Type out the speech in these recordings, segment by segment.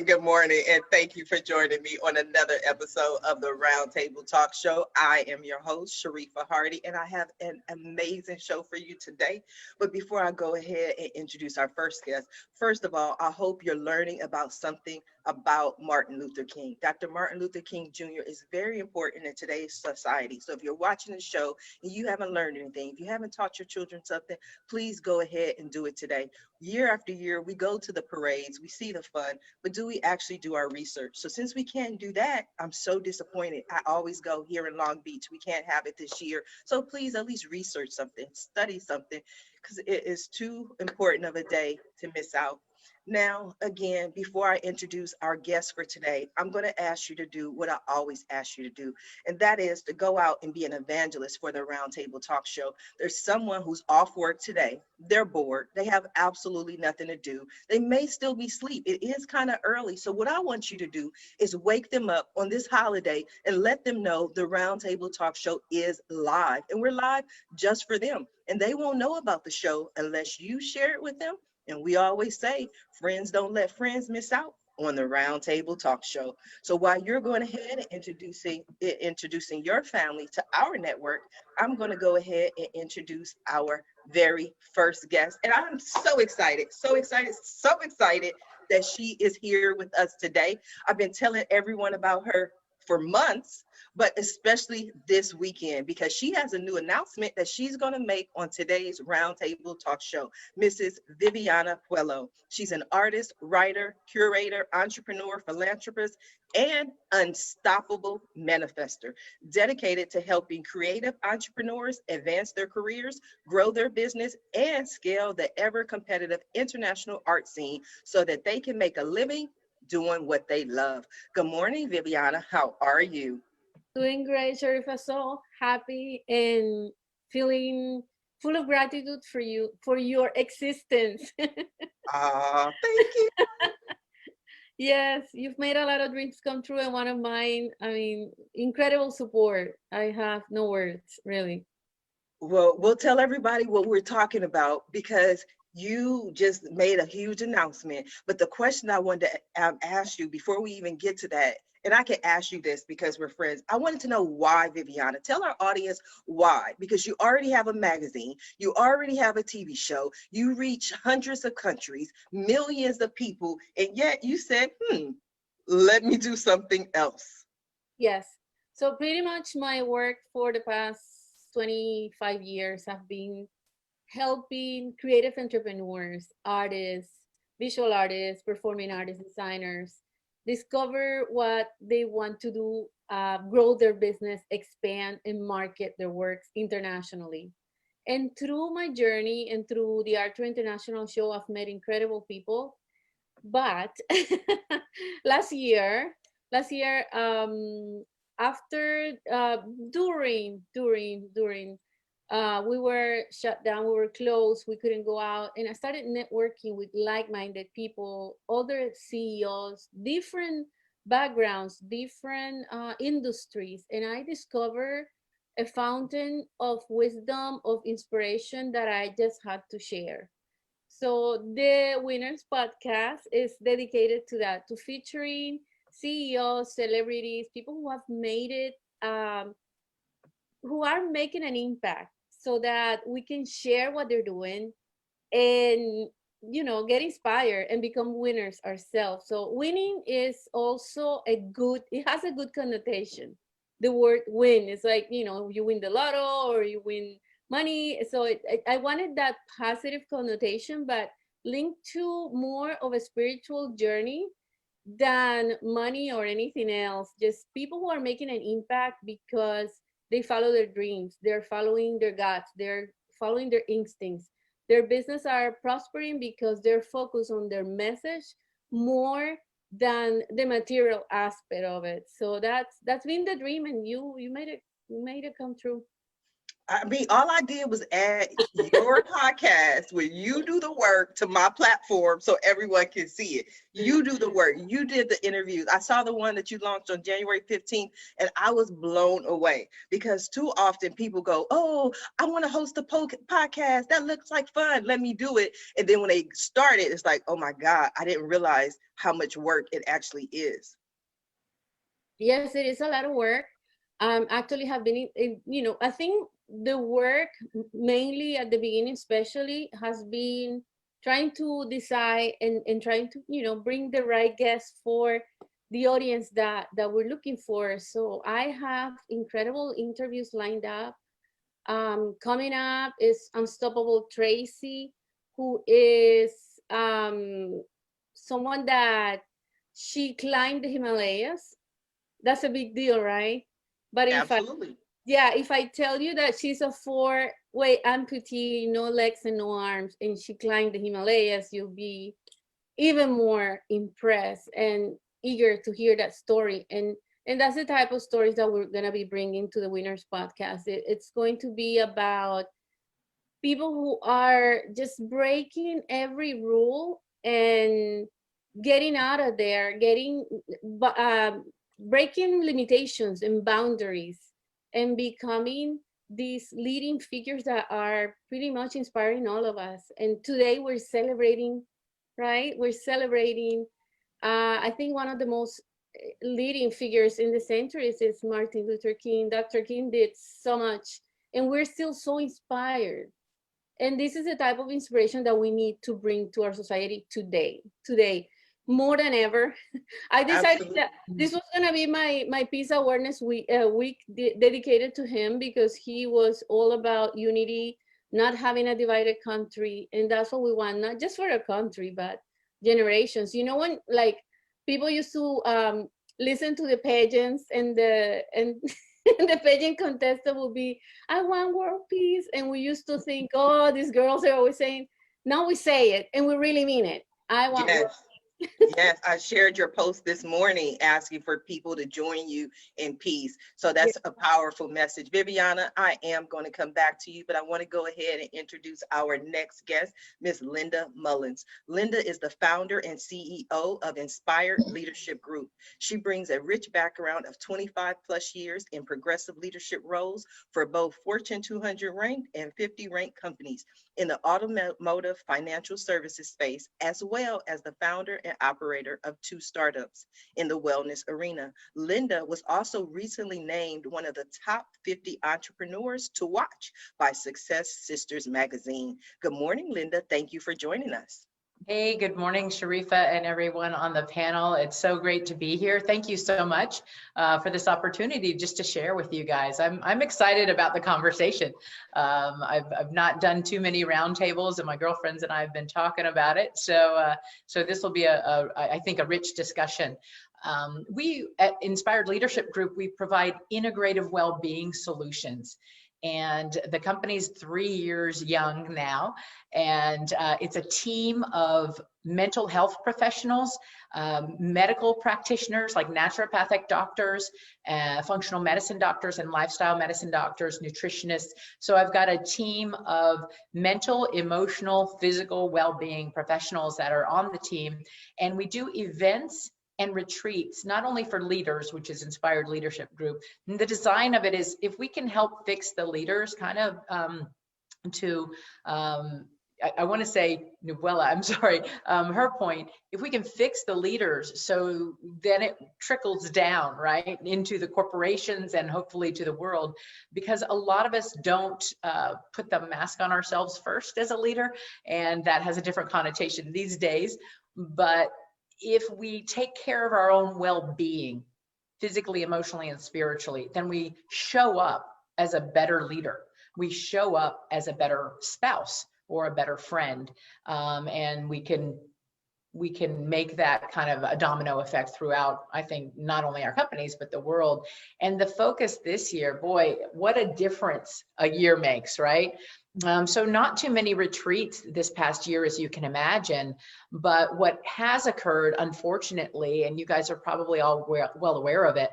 Good morning, and thank you for joining me on another episode of the Roundtable Talk Show. I am your host, Sharifa Hardy, and I have an amazing show for you today. But before I go ahead and introduce our first guest, first of all, I hope you're learning about something about Martin Luther King. Dr. Martin Luther King Jr. is very important in today's society. So if you're watching the show and you haven't learned anything, if you haven't taught your children something, please go ahead and do it today. Year after year, we go to the parades, we see the fun, but do we actually do our research? So since we can't do that, I'm so disappointed. I always go here in Long Beach. We can't have it this year. So please at least research something, study something, because it is too important of a day to miss out. Now, again, before I introduce our guest for today, I'm going to ask you to do what I always ask you to do, and that is to go out and be an evangelist for the Roundtable Talk Show. There's someone who's off work today. They're bored. They have absolutely nothing to do. They may still be asleep. It is kind of early. So what I want you to do is wake them up on this holiday and let them know the Roundtable Talk Show is live, and we're live just for them. And they won't know about the show unless you share it with them. And we always say, friends don't let friends miss out on the Roundtable Talk Show. So while you're going ahead and introducing your family to our network, I'm going to go ahead and introduce our very first guest. And I'm so excited, so excited, so excited that she is here with us today. I've been telling everyone about her for months, but especially this weekend, because she has a new announcement that she's going to make on today's Roundtable Talk Show. Mrs. Viviana Puello. She's an artist, writer, curator, entrepreneur, philanthropist, and unstoppable manifester, dedicated to helping creative entrepreneurs advance their careers, grow their business, and scale the ever-competitive international art scene so that they can make a living doing what they love. Good morning, Viviana. How are you? Doing great, Sharifa. So happy and feeling full of gratitude for you, for your existence. Thank you. Yes, you've made a lot of dreams come true, and one of mine, I mean, incredible support. I have no words, really. Well, we'll tell everybody what we're talking about because you just made a huge announcement. But the question I wanted to ask you before we even get to that, and I can ask you this because we're friends. I wanted to know why, Viviana. Tell our audience why. Because you already have a magazine, you already have a TV show, you reach hundreds of countries, millions of people, and yet you said, let me do something else. Yes. So pretty much my work for the past 25 years have been helping creative entrepreneurs, artists, visual artists, performing artists, designers discover what they want to do, grow their business, expand, and market their works internationally. And through my journey and through the Art Tour International show, I've met incredible people. But last year, last year, after during we were shut down, we were closed, we couldn't go out, and I started networking with like-minded people, other CEOs, different backgrounds, different industries, and I discovered a fountain of wisdom, of inspiration that I just had to share. So the Winners podcast is dedicated to that, to featuring CEOs, celebrities, people who have made it, who are making an impact so that we can share what they're doing and get inspired and become winners ourselves. So winning is also it has a good connotation. The word win is like, you win the lotto or you win money. So I wanted that positive connotation, but linked to more of a spiritual journey than money or anything else. Just people who are making an impact because they follow their dreams, they're following their guts, they're following their instincts. Their business are prospering because they're focused on their message more than the material aspect of it. So that's been the dream, and you made it come true. I mean, all I did was add your podcast where you do the work to my platform so everyone can see it. You do the work. You did the interviews. I saw the one that you launched on January 15th, and I was blown away because too often people go, oh, I want to host a podcast. That looks like fun. Let me do it. And then when they start it, it's like, oh my God, I didn't realize how much work it actually is. Yes, it is a lot of work. Actually have been, I think the work mainly at the beginning, especially, has been trying to decide and trying to, bring the right guests for the audience that we're looking for. So I have incredible interviews lined up. Coming up is Unstoppable Tracy, who is someone that she climbed the Himalayas. That's a big deal, right? But Absolutely. if I tell you that she's a four-way amputee, no legs and no arms, and she climbed the Himalayas, you'll be even more impressed and eager to hear that story. And that's the type of stories that we're gonna be bringing to the Winners Podcast. It's going to be about people who are just breaking every rule and getting out of there, breaking limitations and boundaries, and becoming these leading figures that are pretty much inspiring all of us. And today we're celebrating, right? We're celebrating, I think one of the most leading figures in the centuries is Martin Luther King. Dr. King did so much, and we're still so inspired. And this is the type of inspiration that we need to bring to our society today more than ever. I decided Absolutely. that this was going to be my peace awareness week dedicated to him, because he was all about unity, not having a divided country. And that's what we want, not just for a country, but generations. When, like, people used to listen to the pageants, and and the pageant contestant will be, I want world peace. And we used to think, oh, these girls are always saying, now we say it and we really mean it. I want world. Yes. Yes, I shared your post this morning asking for people to join you in peace. So that's a powerful message. Viviana, I am going to come back to you, but I want to go ahead and introduce our next guest, Miss Linda Mullins. Linda is the founder and CEO of Inspired Leadership Group. She brings a rich background of 25 plus years in progressive leadership roles for both Fortune 200 ranked and 50 ranked companies in the automotive financial services space, as well as the founder and operator of 2 startups in the wellness arena. Linda was also recently named one of the top 50 entrepreneurs to watch by Success Sisters magazine. Good morning, Linda. Thank you for joining us. Hey, good morning, Sharifa and everyone on the panel. It's so great to be here. Thank you so much for this opportunity just to share with you guys. I'm excited about the conversation. I've not done too many roundtables, and my girlfriends and I have been talking about it. So this will be I think a rich discussion. We at Inspired Leadership Group, we provide integrative well-being solutions. And the company's 3 years young now, and it's a team of mental health professionals, medical practitioners like naturopathic doctors, functional medicine doctors, and lifestyle medicine doctors, nutritionists. So I've got a team of mental, emotional, physical well-being professionals that are on the team, and we do events and retreats, not only for leaders, which is Inspired Leadership Group. And the design of it is, if we can help fix the leaders, kind of I want to say Nubuela, I'm sorry, her point, if we can fix the leaders, so then it trickles down, right, into the corporations and hopefully to the world, because a lot of us don't put the mask on ourselves first as a leader, and that has a different connotation these days. But if we take care of our own well-being, physically, emotionally, and spiritually, then we show up as a better leader. We show up as a better spouse or a better friend, and we can make that kind of a domino effect throughout, I think, not only our companies, but the world. And the focus this year, boy, what a difference a year makes, right? So not too many retreats this past year, as you can imagine, but what has occurred, unfortunately, and you guys are probably all well aware of it,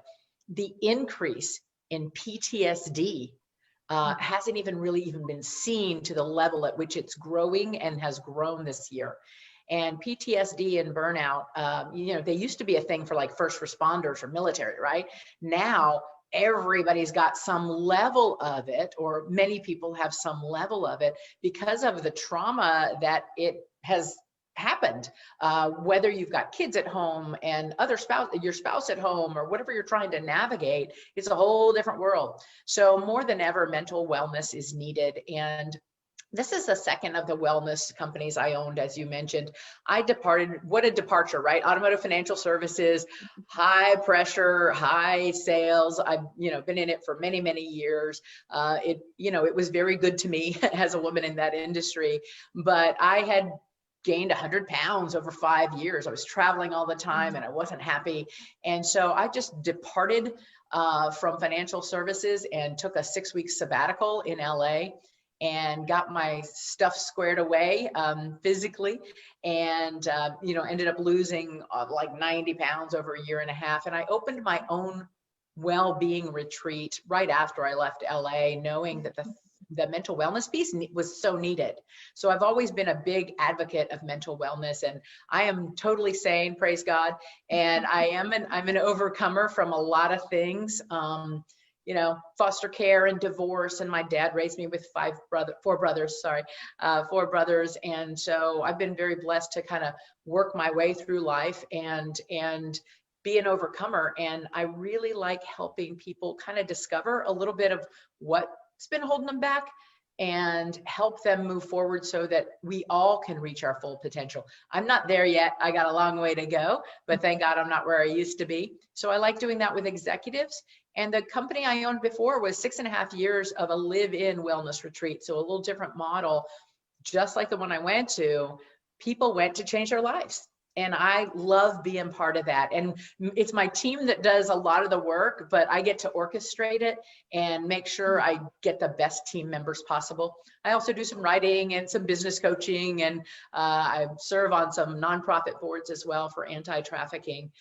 the increase in PTSD hasn't even really even been seen to the level at which it's growing and has grown this year. And PTSD and burnout, you know, they used to be a thing for like first responders or military, right? Now, everybody's got some level of it, or many people have some level of it because of the trauma that it has happened, whether you've got kids at home and your spouse at home, or whatever you're trying to navigate, it's a whole different world. So more than ever, mental wellness is needed. And this is the second of the wellness companies I owned, as you mentioned. I departed, what a departure, right? Automotive financial services, high pressure, high sales. I've, you know, been in it for many, many years. It was very good to me as a woman in that industry, but I had gained 100 pounds over 5 years. I was traveling all the time and I wasn't happy. And so I just departed from financial services and took a 6-week sabbatical in LA and got my stuff squared away physically, and ended up losing like 90 pounds over a year and a half. And I opened my own well-being retreat right after I left LA, knowing that the mental wellness piece was so needed. So I've always been a big advocate of mental wellness, and I am totally sane, praise God. And I'm an overcomer from a lot of things. Foster care and divorce, and my dad raised me with four brothers. And so I've been very blessed to kind of work my way through life and be an overcomer. And I really like helping people kind of discover a little bit of what's been holding them back and help them move forward so that we all can reach our full potential. I'm not there yet. I got a long way to go, but thank God I'm not where I used to be. So I like doing that with executives. And the company I owned before was 6.5 years of a live-in wellness retreat. So a little different model, just like the one I went to. People went to change their lives. And I love being part of that. And it's my team that does a lot of the work, but I get to orchestrate it and make sure I get the best team members possible. I also do some writing and some business coaching, and I serve on some nonprofit boards as well for anti-trafficking,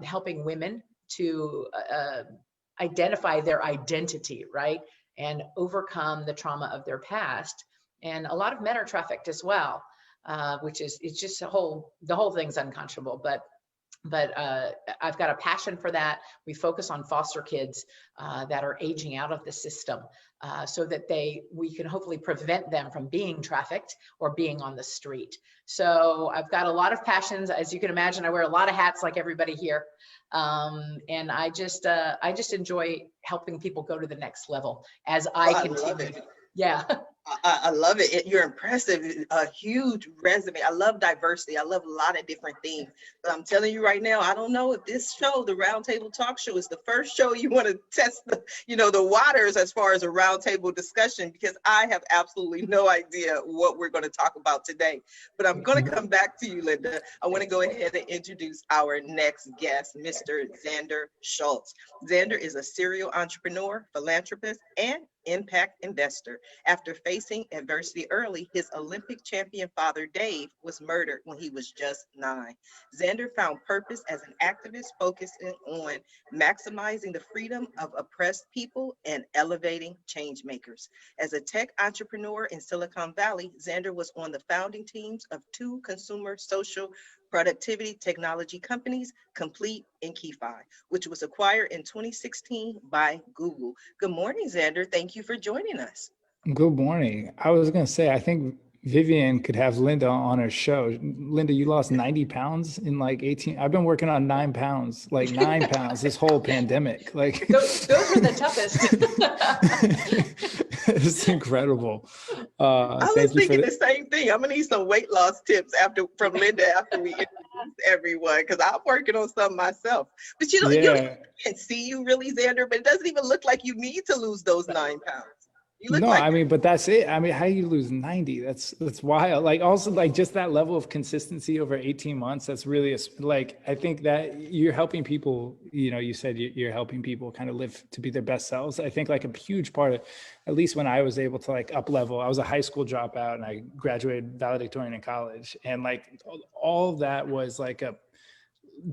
helping women to identify their identity, right? And overcome the trauma of their past. And a lot of men are trafficked as well. It's just the whole thing's unconscionable, but I've got a passion for that. We focus on foster kids that are aging out of the system, so that we can hopefully prevent them from being trafficked or being on the street. So I've got a lot of passions. As you can imagine, I wear a lot of hats like everybody here. And I just enjoy helping people go to the next level as I continue. Yeah. I love it. You're impressive. A huge resume. I love diversity. I love a lot of different things. But I'm telling you right now, I don't know if this show, the Roundtable Talk Show, is the first show you want to test the waters as far as a roundtable discussion, because I have absolutely no idea what we're going to talk about today. But I'm going to come back to you, Linda. I want to go ahead and introduce our next guest, Mr. Xander Schultz. Xander is a serial entrepreneur, philanthropist, and impact investor. After facing adversity early, his Olympic champion father, Dave, was murdered when he was just 9. Xander found purpose as an activist, focusing on maximizing the freedom of oppressed people and elevating change makers. As a tech entrepreneur in Silicon Valley, Xander was on the founding teams of 2 consumer social productivity technology companies, Complete and Kifi, which was acquired in 2016 by Google. Good morning, Xander. Thank you for joining us. Good morning. I was going to say, I think Vivian could have Linda on her show. Linda, you lost 90 pounds in like 18. I've been working on 9 pounds, like 9 pounds this whole pandemic. Like those were the toughest. It's incredible. I was thinking the same thing. I'm gonna need some weight loss tips from Linda after we introduce everyone, because I'm working on some myself. But you can't see you really, Xander, but it doesn't even look like you need to lose those 9 pounds. But that's it. I mean, how do you lose 90? That's wild. Like also like just that level of consistency over 18 months. That's really I think that you're helping people, you said you're helping people kind of live to be their best selves. I think like a huge part of, at least when I was able to like up level, I was a high school dropout and I graduated valedictorian in college. And like all of that was like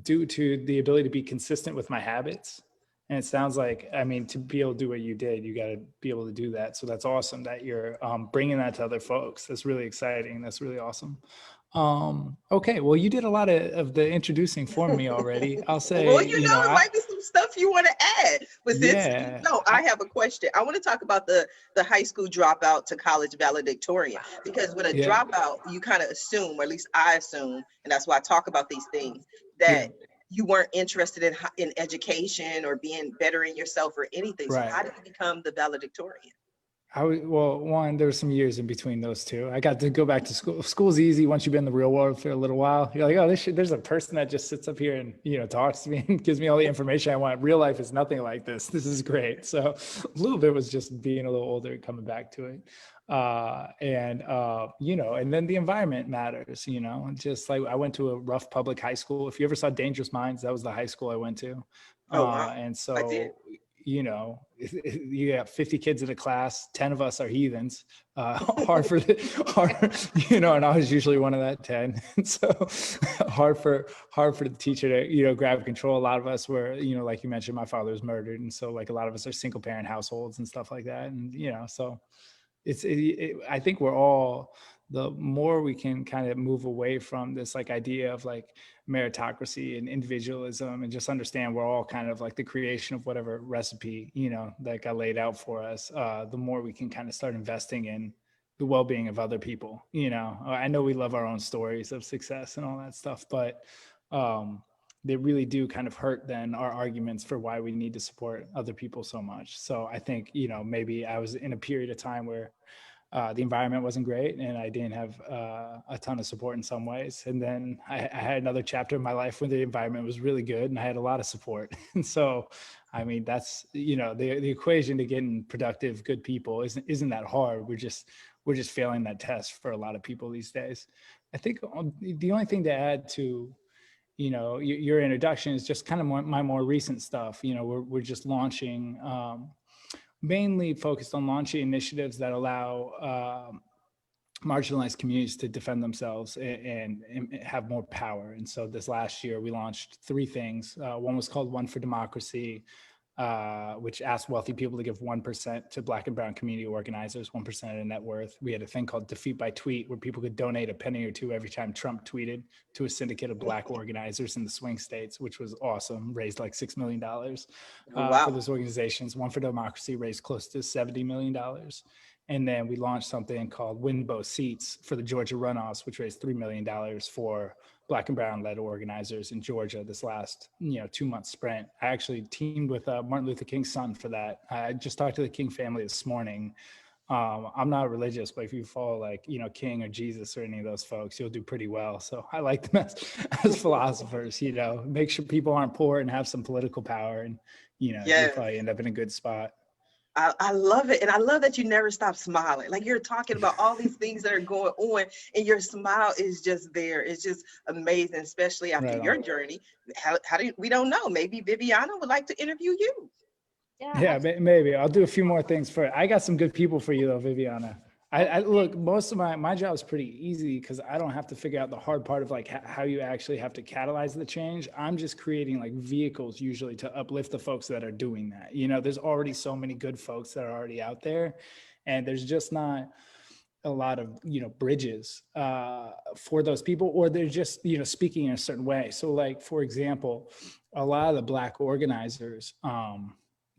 due to the ability to be consistent with my habits. And it sounds like, I mean, to be able to do what you did, you got to be able to do that. So that's awesome that you're bringing that to other folks. That's really exciting. That's really awesome. Okay, well, you did a lot of the introducing for me already. I'll say, Well, you know, it might be some stuff you want to add. But since yeah, no, I have a question. I want to talk about the high school dropout to college valedictorian, because with a Yeah. dropout, you kind of assume, or at least I assume, and that's why I talk about these things, that you weren't interested in education or being bettering yourself or anything. So how did you become the valedictorian? Well, one, there were some years in between those two. I got to go back to school. School's easy once you've been in the real world for a little while. You're like, oh, there's a person that just sits up here and, you know, talks to me and gives me all the information I want. Real life is nothing like this. This is great. So a little bit was just being a little older and coming back to it. You know, and then the environment matters, you know, just like I went to a rough public high school. If you ever saw Dangerous Minds, that was the high school I went to. Oh, wow. And I so, did. you know, you got 50 kids in a class, 10 of us are heathens, hard, you know, and I was usually one of that 10. And so hard for the teacher to, you know, grab control. A lot of us were, you know, like you mentioned, my father was murdered. And so like a lot of us are single parent households and stuff like that. And, you know, so I think we're all, the more we can kind of move away from this like idea of like meritocracy and individualism and just understand we're all kind of like the creation of whatever recipe, you know, that got laid out for us, the more we can kind of start investing in the well-being of other people. You know, I know we love our own stories of success and all that stuff, but they really do kind of hurt then our arguments for why we need to support other people so much. So I think, you know, maybe I was in a period of time where the environment wasn't great and I didn't have a ton of support in some ways. And then I had another chapter in my life when the environment was really good and I had a lot of support. And so, I mean, that's, you know, the equation to getting productive, good people isn't that hard. We're just failing that test for a lot of people these days. I think the only thing to add to, you know, your introduction is just kind of my more recent stuff. You know, we're just launching, mainly focused on launching initiatives that allow marginalized communities to defend themselves and have more power. And so this last year we launched 3 things. One was called One for Democracy, which asked wealthy people to give 1% to Black and brown community organizers, 1% of their net worth. We had a thing called Defeat by Tweet, where people could donate a penny or two every time Trump tweeted to a syndicate of Black organizers in the swing states, which was awesome. Raised like $6 million for those organizations. One for Democracy raised close to $70 million. And then we launched something called Win Both Seats for the Georgia runoffs, which raised $3 million for Black and brown led organizers in Georgia this last, 2-month sprint. I actually teamed with Martin Luther King's son for that. I just talked to the King family this morning. I'm not religious, but if you follow like, King or Jesus or any of those folks, you'll do pretty well. So I like them as philosophers, make sure people aren't poor and have some political power and, you'll probably end up in a good spot. I love it. And I love that you never stop smiling. Like you're talking about all these things that are going on and your smile is just there. It's just amazing, especially after your journey. We don't know. Maybe Viviana would like to interview you. Yeah, maybe. I'll do a few more things for it. I got some good people for you though, Viviana. I look, most of my job is pretty easy because I don't have to figure out the hard part of like how you actually have to catalyze the change. I'm just creating like vehicles usually to uplift the folks that are doing that. There's already so many good folks that are already out there, and there's just not a lot of bridges for those people, or they're just speaking in a certain way. So like, for example, a lot of the Black organizers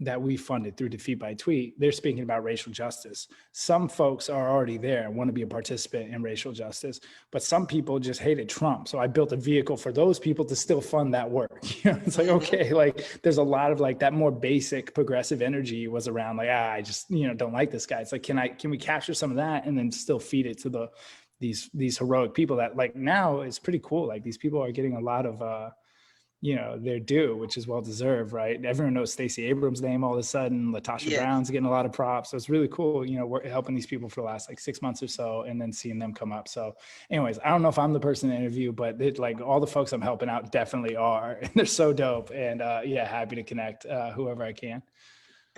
that we funded through Defeat by Tweet, they're speaking about racial justice. Some folks are already there and want to be a participant in racial justice, but some people just hated Trump. So I built a vehicle for those people to still fund that work. It's like, okay, like there's a lot of like that more basic progressive energy was around like, I just, don't like this guy. It's like, can we capture some of that and then still feed it to these heroic people that like now it's pretty cool. Like these people are getting a lot of, their due, which is well-deserved, right? Everyone knows Stacey Abrams' name all of a sudden. Latasha Brown's getting a lot of props. So it's really cool, we're helping these people for the last like 6 months or so and then seeing them come up. So anyways, I don't know if I'm the person to interview, but like all the folks I'm helping out definitely are. And they're so dope. And happy to connect whoever I can.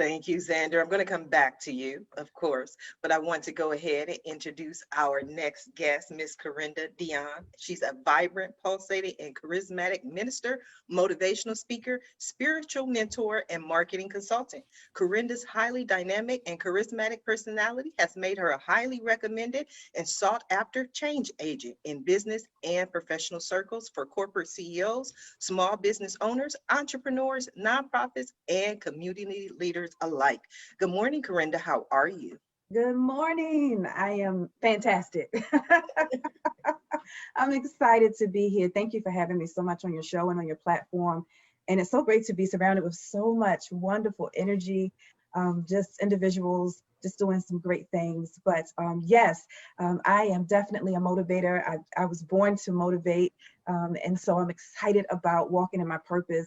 Thank you, Xander. I'm going to come back to you, of course, but I want to go ahead and introduce our next guest, Miss Corinda Dion. She's a vibrant, pulsating, and charismatic minister, motivational speaker, spiritual mentor, and marketing consultant. Corinda's highly dynamic and charismatic personality has made her a highly recommended and sought after change agent in business and professional circles for corporate CEOs, small business owners, entrepreneurs, nonprofits, and community leaders alike. Good morning, Corinda. How are you? Good morning. I am fantastic. I'm excited to be here. Thank you for having me so much on your show and on your platform. And it's so great to be surrounded with so much wonderful energy, just individuals just doing some great things. But yes, I am definitely a motivator. I was born to motivate. And so I'm excited about walking in my purpose.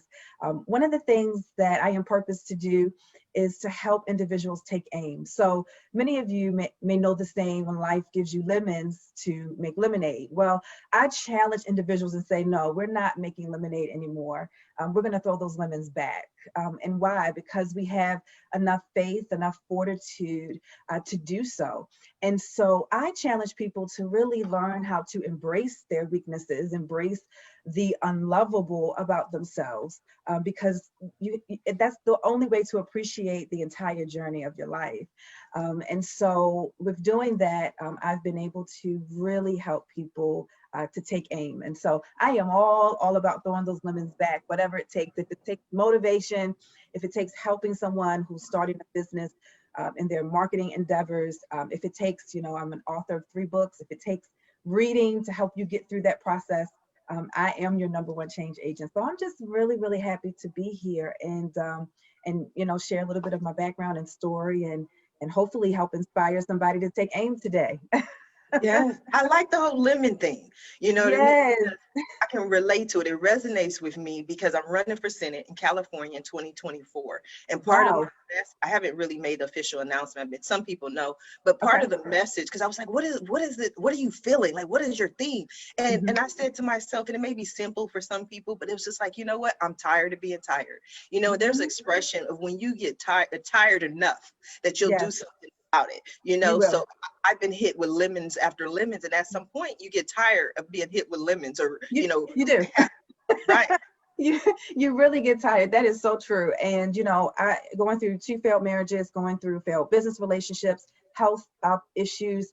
One of the things that I am purposed to do is to help individuals take aim. So many of you may know the saying, when life gives you lemons to make lemonade. Well, I challenge individuals and say, no, we're not making lemonade anymore. We're going to throw those lemons back. And why? Because we have enough faith, enough fortitude to do so. And so I challenge people to really learn how to embrace their weaknesses, embrace the unlovable about themselves, because that's the only way to appreciate the entire journey of your life. And so with doing that, I've been able to really help people to take aim. And so I am all about throwing those lemons back, whatever it takes. If it takes motivation, if it takes helping someone who's starting a business in their marketing endeavors, if it takes, I'm an author of 3 books, if it takes reading to help you get through that process, I am your #1 change agent. So I'm just really, really happy to be here and share a little bit of my background and story and hopefully help inspire somebody to take aim today. Yes, I like the whole lemon thing. You know what I mean? I can relate to it. It resonates with me because I'm running for Senate in California in 2024. And part of my I haven't really made the official announcement, but some people know. But part of the message, because I was like, what is it? What are you feeling? Like, what is your theme? And I said to myself, and it may be simple for some people, but it was just like, you know what? I'm tired of being tired. There's an expression of when you get tired enough that you'll do something about it. So I've been hit with lemons after lemons, and at some point you get tired of being hit with lemons, or you do. Right. You really get tired. That is so true. And I going through 2 failed marriages, going through failed business relationships, health issues,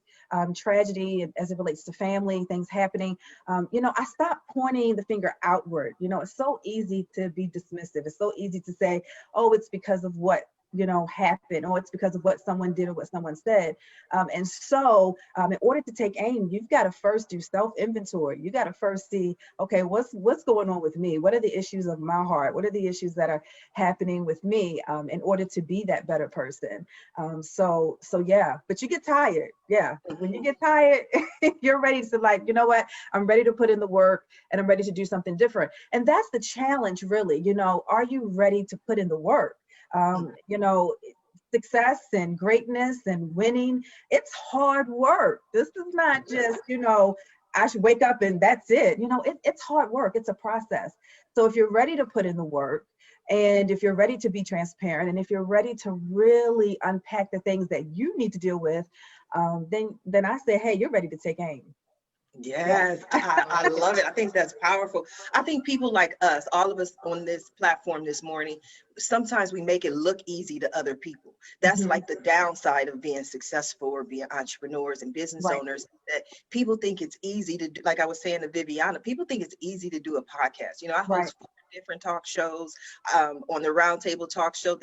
tragedy as it relates to family, things happening. I stopped pointing the finger outward. It's so easy to be dismissive. It's so easy to say, oh, it's because of what happened, or it's because of what someone did or what someone said. And so in order to take aim, you've got to first do self-inventory. You got to first see, okay, what's going on with me? What are the issues of my heart? What are the issues that are happening with me in order to be that better person? So yeah, but you get tired. Yeah. When you get tired, you're ready to like, you know what? I'm ready to put in the work and I'm ready to do something different. And that's the challenge, really. Are you ready to put in the work? Success and greatness and winning, it's hard work. This is not just, I should wake up and that's it. It's hard work. It's a process. So if you're ready to put in the work, and if you're ready to be transparent, and if you're ready to really unpack the things that you need to deal with, then I say, hey, you're ready to take aim. Yes, I love it. I think that's powerful. I think people like us, all of us on this platform this morning, sometimes we make it look easy to other people. That's like the downside of being successful or being entrepreneurs and business owners, that people think it's easy to do. Like I was saying to Viviana, people think it's easy to do a podcast. I host 4 different talk shows on the Roundtable Talk Show.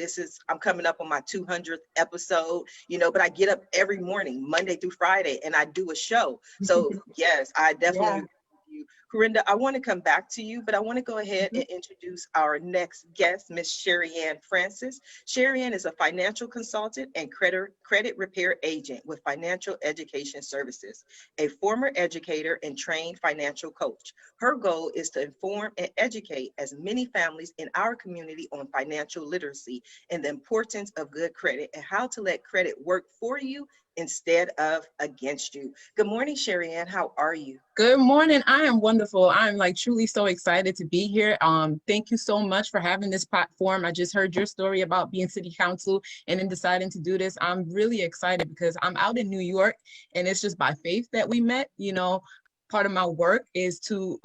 I'm coming up on my 200th episode, but I get up every morning, Monday through Friday, and I do a show. So yes, I definitely agree with you. Corinda, I want to come back to you, but I want to go ahead and introduce our next guest, Miss Sherry Ann Francis. Sherry Ann is a financial consultant and credit repair agent with Financial Education Services, a former educator and trained financial coach. Her goal is to inform and educate as many families in our community on financial literacy and the importance of good credit and how to let credit work for you instead of against you. Good morning, Sherry Ann. How are you? Good morning. I am wonderful. I'm like truly so excited to be here. Thank you so much for having this platform. I just heard your story about being city council and then deciding to do this. I'm really excited because I'm out in New York and it's just by faith that we met. You know, part of my work is to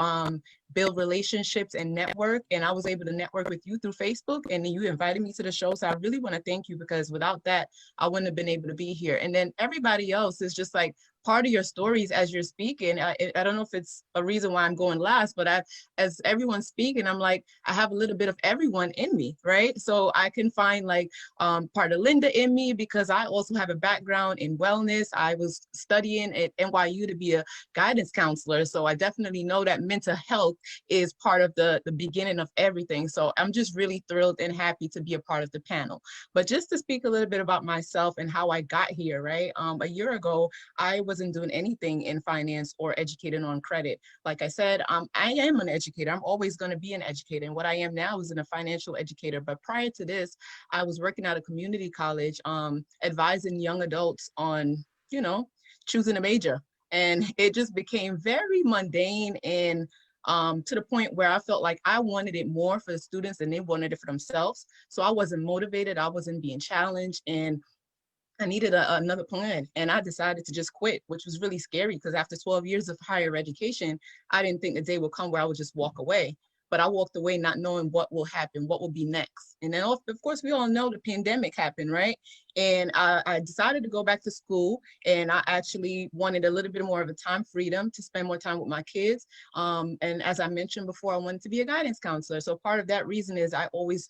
build relationships and network. And I was able to network with you through Facebook and then you invited me to the show. So I really want to thank you because without that, I wouldn't have been able to be here. And then everybody else is just like part of your stories as you're speaking. I don't know if it's a reason why I'm going last, but as everyone's speaking, I'm like, I have a little bit of everyone in me, right? So I can find like part of Linda in me because I also have a background in wellness. I was studying at NYU to be a guidance counselor. So I definitely know that mental health is part of the beginning of everything. So I'm just really thrilled and happy to be a part of the panel. But just to speak a little bit about myself and how I got here, right? A year ago, I wasn't doing anything in finance or educating on credit. Like I said, I am an educator. I'm always going to be an educator. And what I am now is a financial educator. But prior to this, I was working at a community college, advising young adults on, you know, choosing a major. And it just became very mundane and to the point where I felt like I wanted it more for the students than they wanted it for themselves. So I wasn't motivated. I wasn't being challenged. And I needed another plan and I decided to just quit, which was really scary because after 12 years of higher education, I didn't think the day would come where I would just walk away. But I walked away not knowing what will happen, what will be next. And then of course, we all know the pandemic happened, right? And I decided to go back to school and I actually wanted a little bit more of a time freedom to spend more time with my kids. And as I mentioned before, I wanted to be a guidance counselor. So part of that reason is I always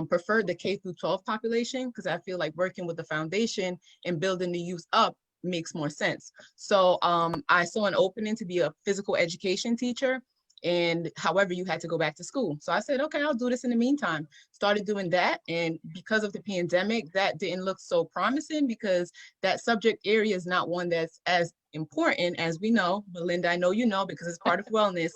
preferred the K through 12 population because I feel like working with the foundation and building the youth up makes more sense. So I saw an opening to be a physical education teacher. And however, you had to go back to school. So I said, okay, I'll do this in the meantime. Started doing that. And because of the pandemic, that didn't look so promising because that subject area is not one that's as important as we know. Belinda, I know you know because it's part of wellness.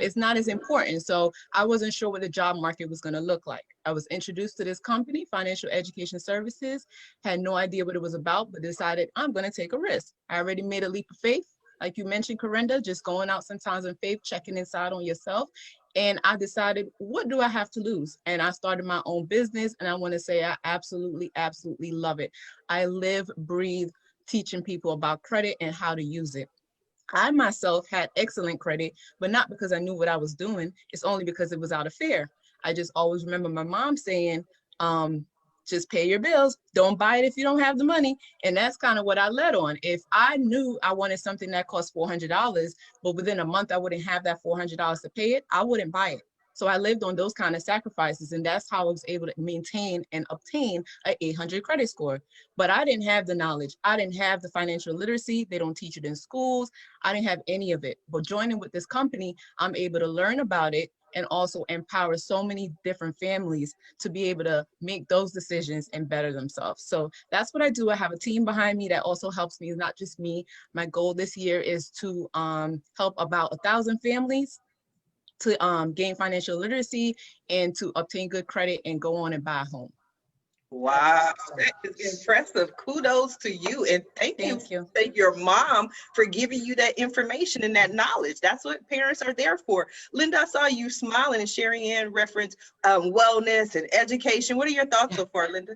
It's not as important. So I wasn't sure what the job market was going to look like. I was introduced to this company, Financial Education Services, had no idea what it was about, but decided I'm going to take a risk. I already made a leap of faith. Like you mentioned, Corinda, just going out sometimes in faith, checking inside on yourself. And I decided, what do I have to lose? And I started my own business. And I want to say I absolutely, absolutely love it. I live, breathe, teaching people about credit and how to use it. I myself had excellent credit, but not because I knew what I was doing. It's only because it was out of fear. I just always remember my mom saying, just pay your bills. Don't buy it if you don't have the money. And that's kind of what I led on. If I knew I wanted something that cost $400, but within a month I wouldn't have that $400 to pay it, I wouldn't buy it. So I lived on those kind of sacrifices. And that's how I was able to maintain and obtain an 800 credit score. But I didn't have the knowledge. I didn't have the financial literacy. They don't teach it in schools. I didn't have any of it. But joining with this company, I'm able to learn about it and also empower so many different families to be able to make those decisions and better themselves. So that's what I do. I have a team behind me that also helps me, not just me. My goal this year is to help about 1,000 families to gain financial literacy and to obtain good credit and go on and buy a home. Wow, that is impressive. Kudos to you. And thank you to your mom for giving you that information and that knowledge. That's what parents are there for. Linda, I saw you smiling and sharing in reference wellness and education. What are your thoughts so far, Linda?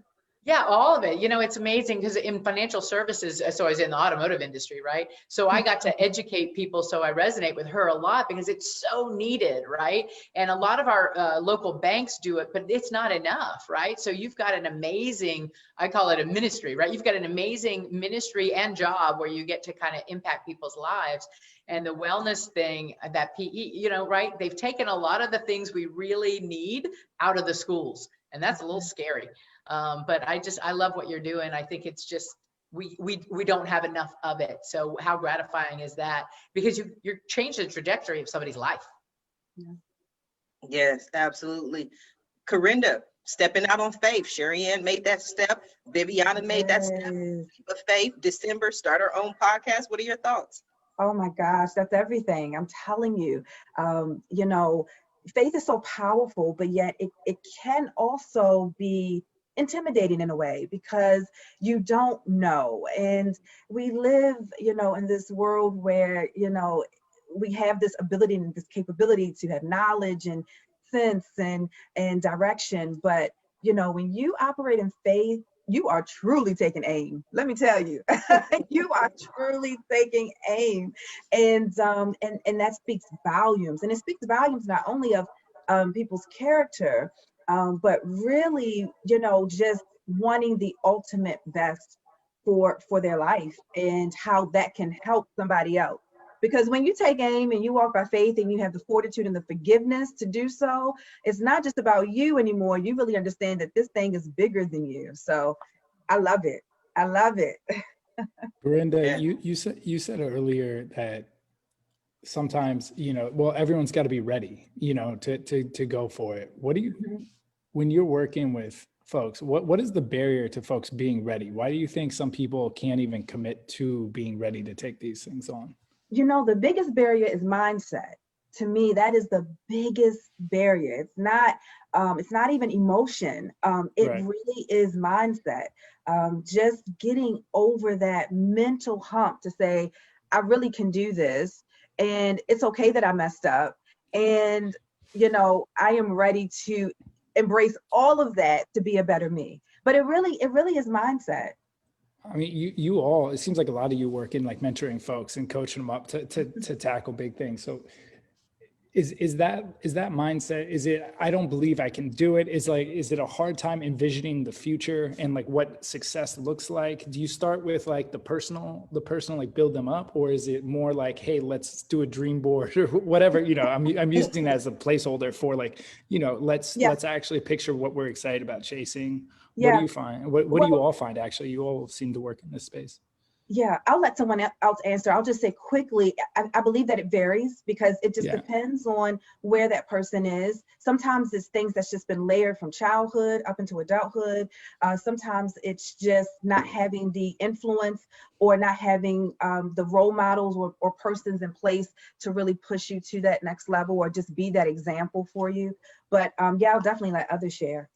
Yeah, all of it. You know, it's amazing because in financial services, so I was in the automotive industry, right? So I got to educate people. So I resonate with her a lot because it's so needed, right? And a lot of our local banks do it, but it's not enough, right? So you've got an amazing, I call it a ministry, right? You've got an amazing ministry and job where you get to kind of impact people's lives. And the wellness thing, that PE, you know, right? They've taken a lot of the things we really need out of the schools. And that's a little scary. But I love what you're doing. I think it's just, we don't have enough of it. So how gratifying is that? Because you're changing the trajectory of somebody's life. Yes, absolutely. Corinda, stepping out on faith. Sherry Ann made that step. Viviana made that step of faith. December, start our own podcast. What are your thoughts? Oh my gosh, that's everything. I'm telling you, you know, faith is so powerful, but yet it can also be intimidating in a way because you don't know. And we live, in this world where, we have this ability and this capability to have knowledge and sense and direction. But, when you operate in faith, you are truly taking aim. Let me tell you, you are truly taking aim. And that speaks volumes. And it speaks volumes not only of people's character, but really, just wanting the ultimate best for their life and how that can help somebody else. Because when you take aim and you walk by faith and you have the fortitude and the forgiveness to do so, it's not just about you anymore. You really understand that this thing is bigger than you. So I love it. I love it. Corinda, Yeah. you said earlier that sometimes, everyone's got to be ready, to go for it. What do you, when you're working with folks, what is the barrier to folks being ready? Why do you think some people can't even commit to being ready to take these things on? The biggest barrier is mindset. To me, that is the biggest barrier. It's not even emotion. It Right. really is mindset. Just getting over that mental hump to say, I really can do this. And it's okay that I messed up. And, I am ready to embrace all of that to be a better me. But it really is mindset. I mean, you all, it seems like a lot of you work in like mentoring folks and coaching them up to tackle big things. So is that mindset, is it, I don't believe I can do it? Is it a hard time envisioning the future and like what success looks like? Do you start with like the personal, like build them up? Or is it more like, hey, let's do a dream board or whatever, I'm using that as a placeholder for like, let's actually picture what we're excited about chasing. Yeah. What do you find? What do you all find actually? You all seem to work in this space. Yeah, I'll let someone else answer. I'll just say quickly, I believe that it varies because it just depends on where that person is. Sometimes it's things that's just been layered from childhood up into adulthood. Sometimes it's just not having the influence or not having the role models or persons in place to really push you to that next level or just be that example for you. But I'll definitely let others share.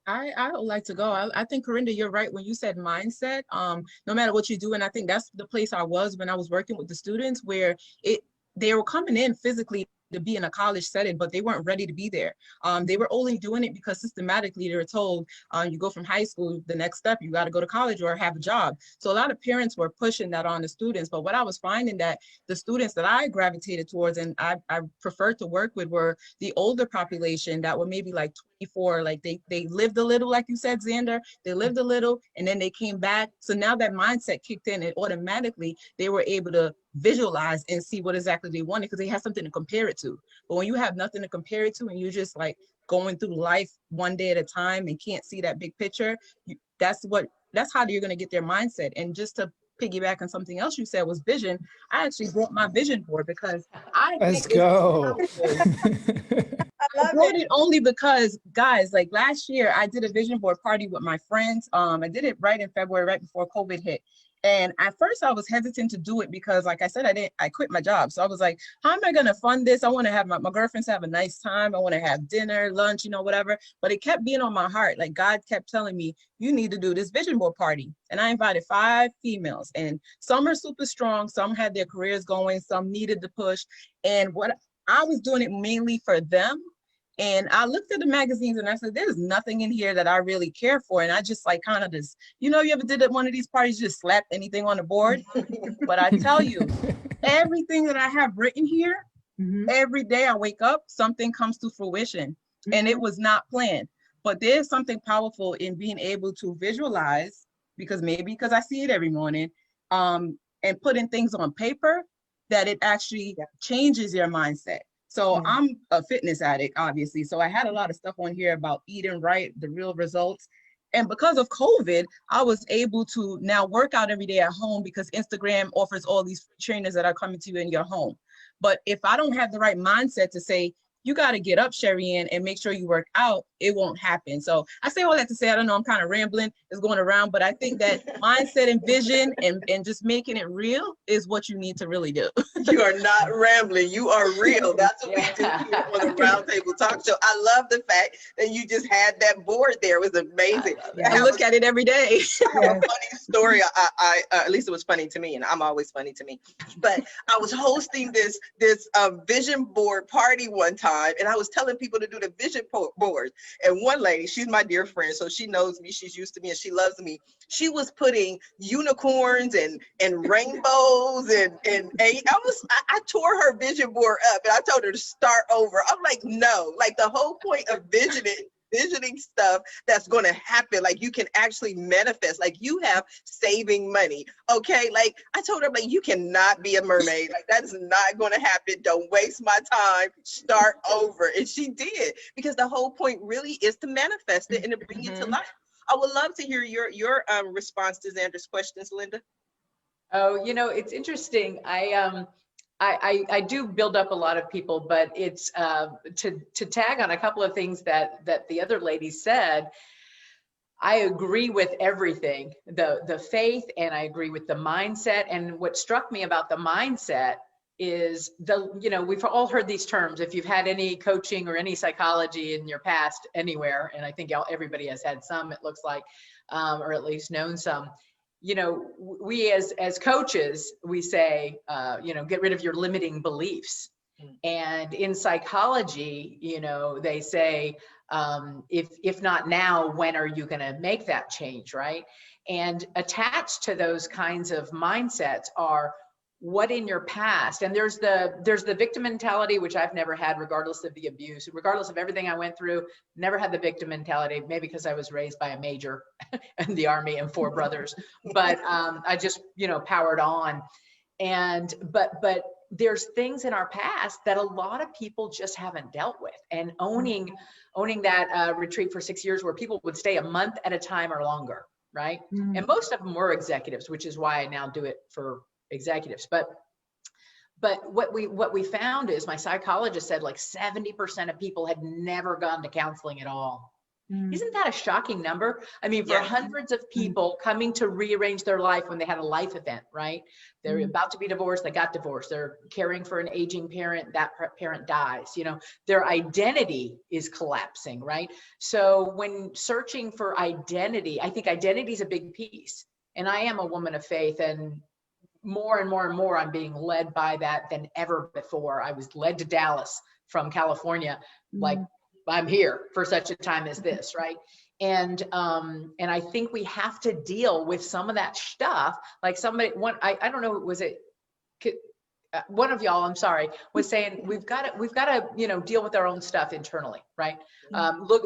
I would like to go. I think, Corinda, you're right when you said mindset. No matter what you do, and I think that's the place I was when I was working with the students, where they were coming in physically to be in a college setting, but they weren't ready to be there. They were only doing it because systematically they were told, you go from high school, the next step, you got to go to college or have a job. So a lot of parents were pushing that on the students. But what I was finding that the students that I gravitated towards and I preferred to work with were the older population that were maybe like 24, like they lived a little, like you said, Xander, they lived a little and then they came back. So now that mindset kicked in and automatically they were able to visualize and see what exactly they wanted because they had something to compare it to. But when you have nothing to compare it to and you're just like going through life one day at a time and can't see that big picture, that's how you're going to get their mindset. And just to piggyback on something else you said was vision. I actually brought my vision board because Let's go. I brought it only because, guys, like last year I did a vision board party with my friends. I did it right in February, right before COVID hit. And at first I was hesitant to do it because, like I said, I quit my job. So I was like, how am I going to fund this? I want to have my girlfriends have a nice time. I want to have dinner, lunch, whatever. But it kept being on my heart. Like God kept telling me, you need to do this vision board party. And I invited 5 females and some are super strong. Some had their careers going. Some needed the push. And what I was doing it mainly for them. And I looked at the magazines and I said, there's nothing in here that I really care for. And I just like kind of just, you ever did at one of these parties, just slap anything on the board. But I tell you, everything that I have written here, every day I wake up, something comes to fruition. And it was not planned. But there's something powerful in being able to visualize, because I see it every morning, and putting things on paper, that it actually changes your mindset. So I'm a fitness addict, obviously. So I had a lot of stuff on here about eating right, the real results. And because of COVID, I was able to now work out every day at home because Instagram offers all these trainers that are coming to you in your home. But if I don't have the right mindset to say, you got to get up, Sherry Ann, and make sure you work out. It won't happen. So I say all that to say, I don't know, I'm kind of rambling, it's going around, but I think that mindset and vision and just making it real is what you need to really do. You are not rambling. You are real. That's what we do here on the Roundtable Talk Show. I love the fact that you just had that board there. It was amazing. I look at it every day. I have a funny story. At least it was funny to me, and I'm always funny to me. But I was hosting this vision board party one time, and I was telling people to do the vision board. And one lady, she's my dear friend, so she knows me, she's used to me, and she loves me. She was putting unicorns and rainbows and I tore her vision board up, and I told her to start over. I'm like, no, like the whole point of visioning stuff that's going to happen, like you can actually manifest, like you have saving money. Okay, like I told her, like, you cannot be a mermaid, like that is not going to happen. Don't waste my time, start over. And she did, because the whole point really is to manifest it and to bring it to life. I would love to hear your response to Xander's questions, Linda. Oh, it's interesting. I do build up a lot of people, but it's to tag on a couple of things that the other lady said. I agree with everything, the faith, and I agree with the mindset. And what struck me about the mindset is we've all heard these terms. If you've had any coaching or any psychology in your past anywhere, and I think everybody has had some, it looks like, or at least known some. We as coaches, we say, get rid of your limiting beliefs. And in psychology, they say, if not now, when are you going to make that change, right? And attached to those kinds of mindsets are what in your past, and there's the victim mentality, which I've never had, regardless of the abuse, regardless of everything I went through, never had the victim mentality, maybe because I was raised by a major in the Army and 4 brothers, but I just, powered on. But there's things in our past that a lot of people just haven't dealt with, and owning that retreat for 6 years where people would stay a month at a time or longer, right? And most of them were executives, which is why I now do it for executives. But what we found is, my psychologist said, like 70% of people had never gone to counseling at all. Isn't that a shocking number? I mean, for hundreds of people coming to rearrange their life when they had a life event, right? They're about to be divorced, they got divorced, they're caring for an aging parent, that parent dies, their identity is collapsing, right? So when searching for identity, I think identity is a big piece. And I am a woman of faith, and more and more and more, I'm being led by that than ever before. I was led to Dallas from California, like I'm here for such a time as this, right? And I think we have to deal with some of that stuff. Like I don't know, was it one of y'all, I'm sorry, was saying we've got to deal with our own stuff internally, right?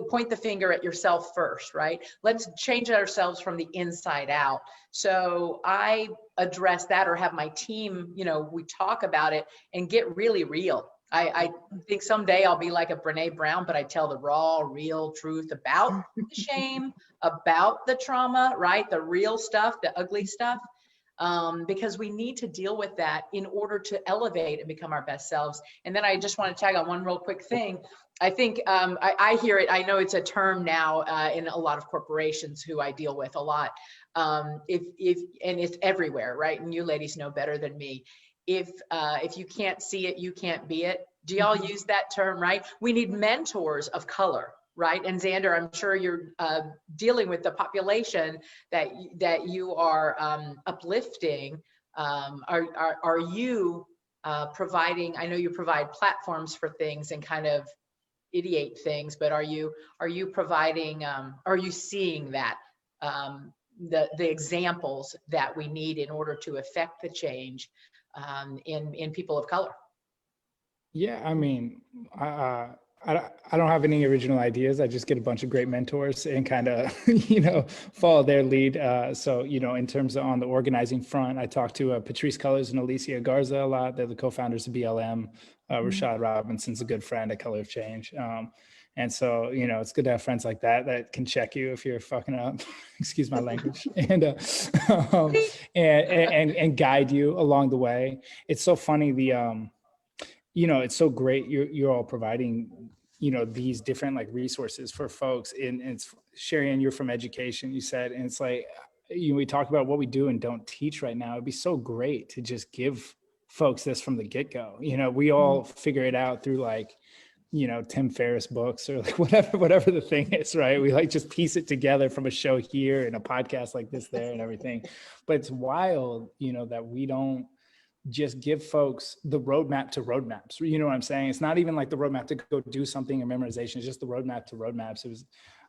Point the finger at yourself first, right? Let's change ourselves from the inside out. So I address that, or have my team, we talk about it and get really real. I think someday I'll be like a Brene Brown, but I tell the raw, real truth about the shame, about the trauma, right? The real stuff, the ugly stuff. Because we need to deal with that in order to elevate and become our best selves. And then I just want to tag on one real quick thing. I think I hear it. I know it's a term now in a lot of corporations who I deal with a lot. And it's everywhere, right? And you ladies know better than me. If you can't see it, you can't be it. Do y'all use that term, right? We need mentors of color, right? And Xander, I'm sure you're dealing with the population that you are uplifting. Are you providing? I know you provide platforms for things and kind of ideate things, but are you providing? Are you seeing that the examples that we need in order to affect the change in people of color? Yeah, I mean, I don't have any original ideas. I just get a bunch of great mentors and kind of, follow their lead. So, in terms of on the organizing front, I talk to Patrice Cullors and Alicia Garza a lot. They're the co-founders of BLM. Rashad Robinson's a good friend at Color of Change. And so, it's good to have friends like that can check you if you're fucking up, excuse my language, and guide you along the way. It's so funny. you know, it's so great you're all providing, you know, these different like resources for folks. And it's Sherry, and you're from education, you said, and it's like, you know, we talk about what we do and don't teach right now. It'd be so great to just give folks this from the get-go. You know, we all figure it out through like, you know, Tim Ferriss books or like whatever the thing is, right? We like just piece it together from a show here and a podcast like this there and everything. But it's wild, you know, that we don't just give folks the roadmap to roadmaps. You know what I'm saying? It's not even like the roadmap to go do something or memorization. It's just the roadmap to roadmaps. It was,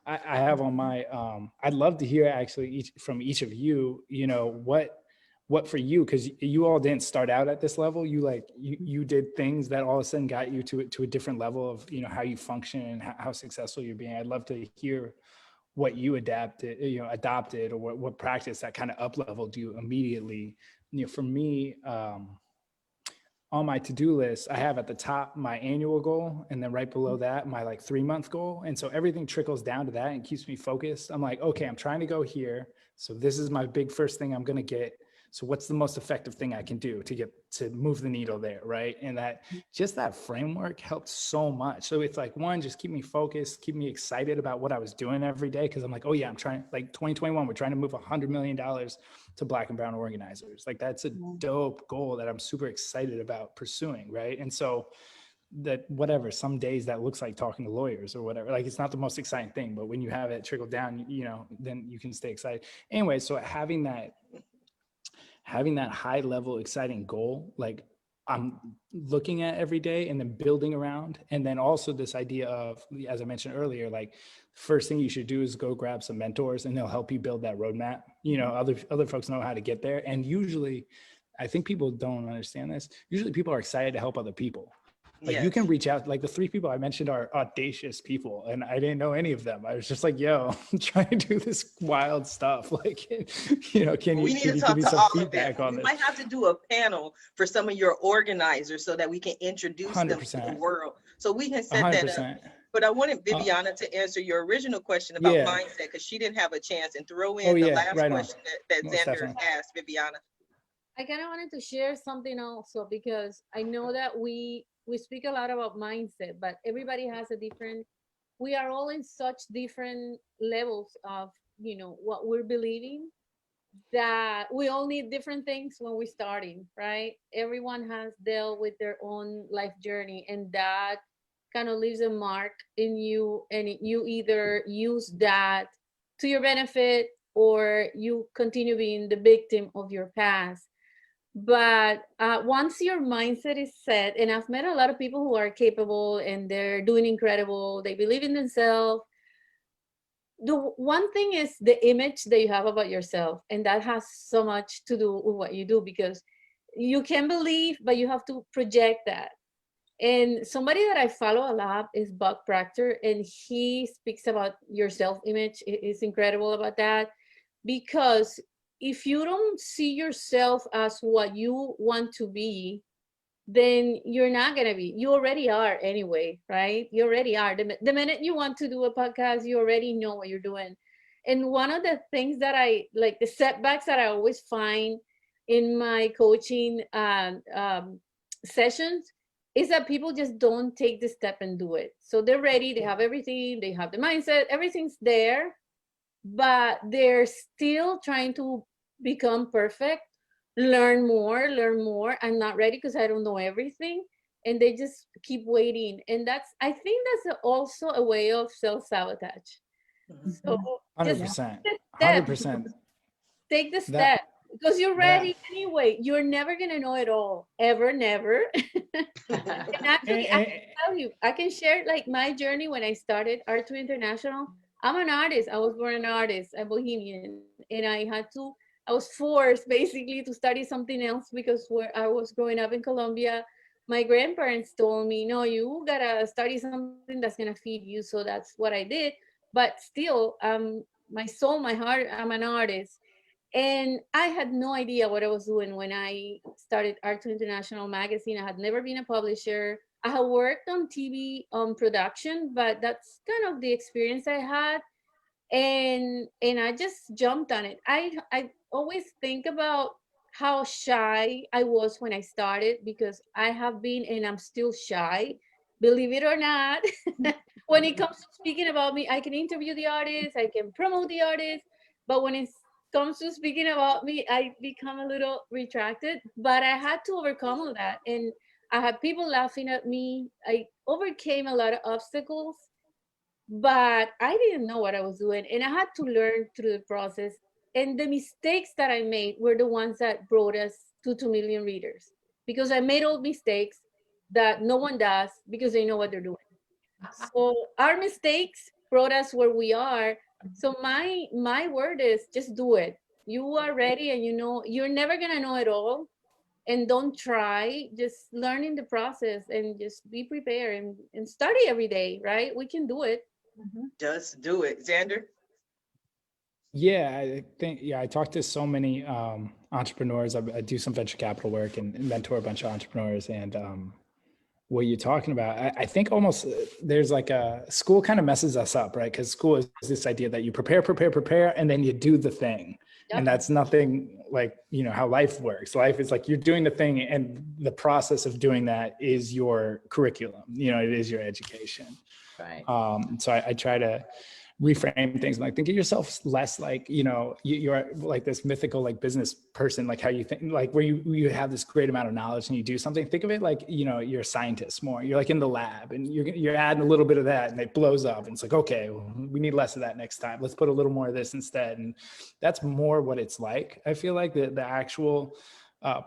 I have on my, I'd love to hear actually from each of you, you know, what for you, because you all didn't start out at this level. You like, you did things that all of a sudden got you to a different level of, you know, how you function and how successful you're being. I'd love to hear what you adopted or what practice that kind of up-leveled you immediately. You know, for me, on my to-do list, I have at the top my annual goal, and then right below that, my like 3-month goal. And so everything trickles down to that and keeps me focused. I'm like, okay, I'm trying to go here. So this is my big first thing I'm going to get. So what's the most effective thing I can do to move the needle there, right? And that just that framework helped so much. So it's like, one, just keep me focused, keep me excited about what I was doing every day. Cause I'm like, oh yeah, I'm trying, like 2021, we're trying to move $100 million to Black and brown organizers. Like that's a dope goal that I'm super excited about pursuing, right? And so that whatever, some days that looks like talking to lawyers or whatever, like it's not the most exciting thing, but when you have it trickle down, you know, then you can stay excited. Anyway, so having that high level exciting goal, like I'm looking at every day and then building around. And then also this idea of, as I mentioned earlier, like first thing you should do is go grab some mentors and they'll help you build that roadmap. You know, other folks know how to get there. And usually, I think people don't understand this. Usually people are excited to help other people. Like you can reach out, like the 3 people I mentioned are audacious people and I didn't know any of them. I was just like, yo, I'm trying to do this wild stuff. Like, you know, can you give me some feedback on this? We might have to do a panel for some of your organizers so that we can introduce 100%. Them to the world. So we can set 100%. That up. But I wanted Viviana to answer your original question about mindset, because she didn't have a chance, and throw in the last question that Xander asked Viviana. I kind of wanted to share something also, because I know that we speak a lot about mindset, but everybody has a different, we are all in such different levels of, you know, what we're believing, that we all need different things when we're starting, right? Everyone has dealt with their own life journey, and that kind of leaves a mark in you, and you either use that to your benefit or you continue being the victim of your past. But once your mindset is set, and I've met a lot of people who are capable and they're doing incredible, they believe in themselves. The one thing is the image that you have about yourself, and that has so much to do with what you do, because you can believe, but you have to project that. And somebody that I follow a lot is Buck Proctor, and he speaks about your self-image. It's incredible about that, because if you don't see yourself as what you want to be, then you're not going to be. You already are anyway, right? You already are. The minute you want to do a podcast, you already know what you're doing. And one of the things that I like, the setbacks that I always find in my coaching sessions, is that people just don't take the step and do it. So they're ready, they have everything, they have the mindset, everything's there, but they're still trying to become perfect, learn more. I'm not ready because I don't know everything. And they just keep waiting. And I think that's also a way of self-sabotage. So 100%. 100%. Take the step, because you're ready anyway. You're never going to know it all, ever, never. And actually, I can tell you, I can share like my journey when I started Art2 International. I'm an artist. I was born an artist, a bohemian, and I was forced basically to study something else, because where I was growing up in Colombia, my grandparents told me, no, you gotta study something that's gonna feed you. So that's what I did. But still, my soul, my heart, I'm an artist. And I had no idea what I was doing when I started Art2 International magazine. I had never been a publisher. I had worked on TV production, but that's kind of the experience I had. And I just jumped on it. I always think about how shy I was when I started, because I have been and I'm still shy, believe it or not. When it comes to speaking about me, I can interview the artist, I can promote the artist, but when it comes to speaking about me, I become a little retracted. But I had to overcome all that, and I had people laughing at me. I overcame a lot of obstacles, but I didn't know what I was doing, and I had to learn through the process. And the mistakes that I made were the ones that brought us to 2 million readers, because I made old mistakes that no one does because they know what they're doing. So our mistakes brought us where we are. So my word is just do it. You are ready, and you know you're never gonna know it all. And don't try, just learn in the process and just be prepared and study every day, right? We can do it. Just do it. Xander? Yeah, I think, yeah, I talk to so many entrepreneurs. I do some venture capital work and mentor a bunch of entrepreneurs. And what you're talking about, I think almost there's like a school kind of messes us up, right? Because school is this idea that you prepare, and then you do the thing. Yep. And that's nothing like, you know, how life works. Life is like you're doing the thing, and the process of doing that is your curriculum. You know, it is your education. Right. So I try to reframe things, like think of yourself less like, you know, you're like this mythical like business person, like how you think, like where you have this great amount of knowledge and you do something. Think of it like, you know, you're a scientist more. You're like in the lab and you're adding a little bit of that and it blows up. And it's like, okay, well, we need less of that next time. Let's put a little more of this instead. And that's more what it's like. I feel like the actual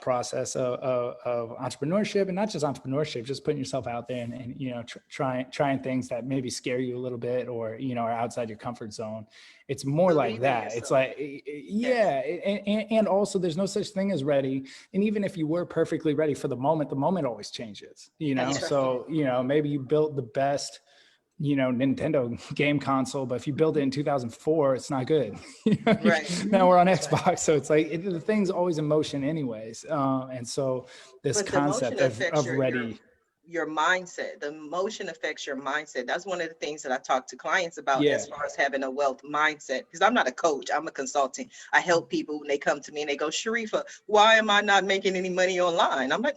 process of entrepreneurship, and not just entrepreneurship, just putting yourself out there and you know, trying things that maybe scare you a little bit, or, you know, are outside your comfort zone. It's more like that. It's like, yeah. And also there's no such thing as ready. And even if you were perfectly ready for the moment always changes, you know? So, you know, maybe you built the best, you know, Nintendo game console, but if you build it in 2004, it's not good. Right. Now we're on Xbox. So it's like, the thing's always in motion anyways. And so this But the concept motion affects of ready. your mindset. The emotion affects your mindset. That's one of the things that I talk to clients about as far as having a wealth mindset. Because I'm not a coach, I'm a consultant. I help people when they come to me and they go, Sharifa, why am I not making any money online? I'm like,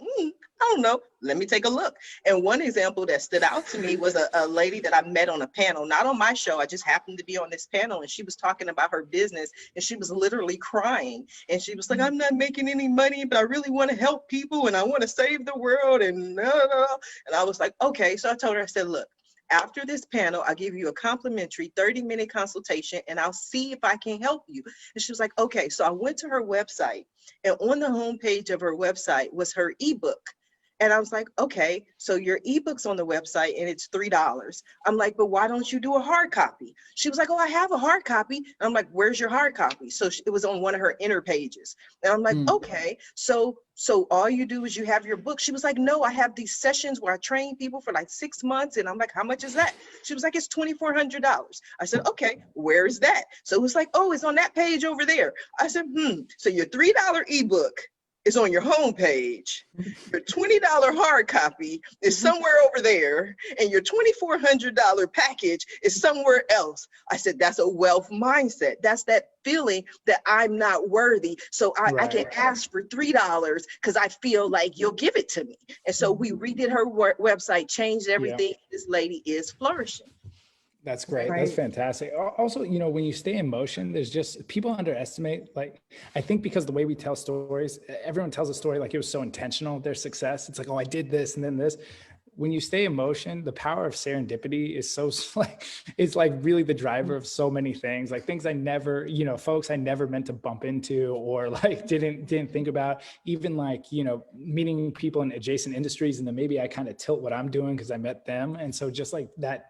I don't know. Let me take a look. And one example that stood out to me was a lady that I met on a panel, not on my show. I just happened to be on this panel, and she was talking about her business, and she was literally crying. And she was like, I'm not making any money, but I really want to help people and I want to save the world. And I was like, okay. So I told her, I said, look, after this panel, I'll give you a complimentary 30-minute consultation and I'll see if I can help you. And she was like, okay. So I went to her website, and on the homepage of her website was her ebook. And I was like, okay, so your ebook's on the website and it's $3. I'm like, but why don't you do a hard copy? She was like, oh, I have a hard copy. And I'm like, where's your hard copy? So it was on one of her inner pages. And I'm like, okay, so all you do is you have your book. She was like, no, I have these sessions where I train people for like 6 months. And I'm like, how much is that? She was like, it's $2,400. I said, okay, where is that? So it was like, oh, it's on that page over there. I said, so your $3 ebook is on your homepage. Your $20 hard copy is somewhere over there, and your $2,400 package is somewhere else. I said, that's a wealth mindset. That's that feeling that I'm not worthy. So I can ask for $3 because I feel like you'll give it to me. And so we redid her website, changed everything. This lady is flourishing. That's great. That's fantastic. Also, you know, when you stay in motion, there's just, people underestimate, like, I think because the way we tell stories, everyone tells a story like it was so intentional, their success. It's like, oh, I did this and then this. When you stay in motion, the power of serendipity is so, like, it's like really the driver of so many things, like things I never, you know, folks I never meant to bump into, or like didn't think about, even like, you know, meeting people in adjacent industries. And then maybe I kind of tilt what I'm doing because I met them. And so just like that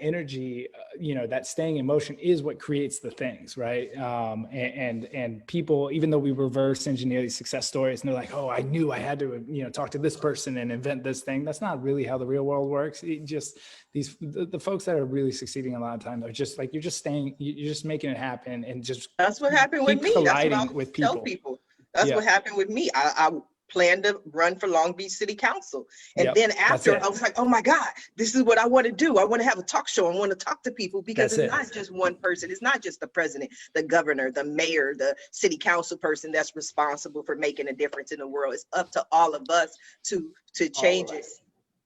energy, you know, that staying in motion is what creates the things, right? And people, even though we reverse engineer these success stories and they're like, oh, I knew I had to, you know, talk to this person and invent this thing. That's not really how the real world works. It just, the folks that are really succeeding a lot of time are just like, you're just making it happen, and just that's what happened with me. That's what I with tell people. That's what happened with me. I planned to run for Long Beach City Council. And Yep, then that's after, it. I was like, oh my God, this is what I want to do. I want to have a talk show. I want to talk to people, because That's it's it. not just one person. It's not just the president, the governor, the mayor, the city council person that's responsible for making a difference in the world. It's up to all of us to change it.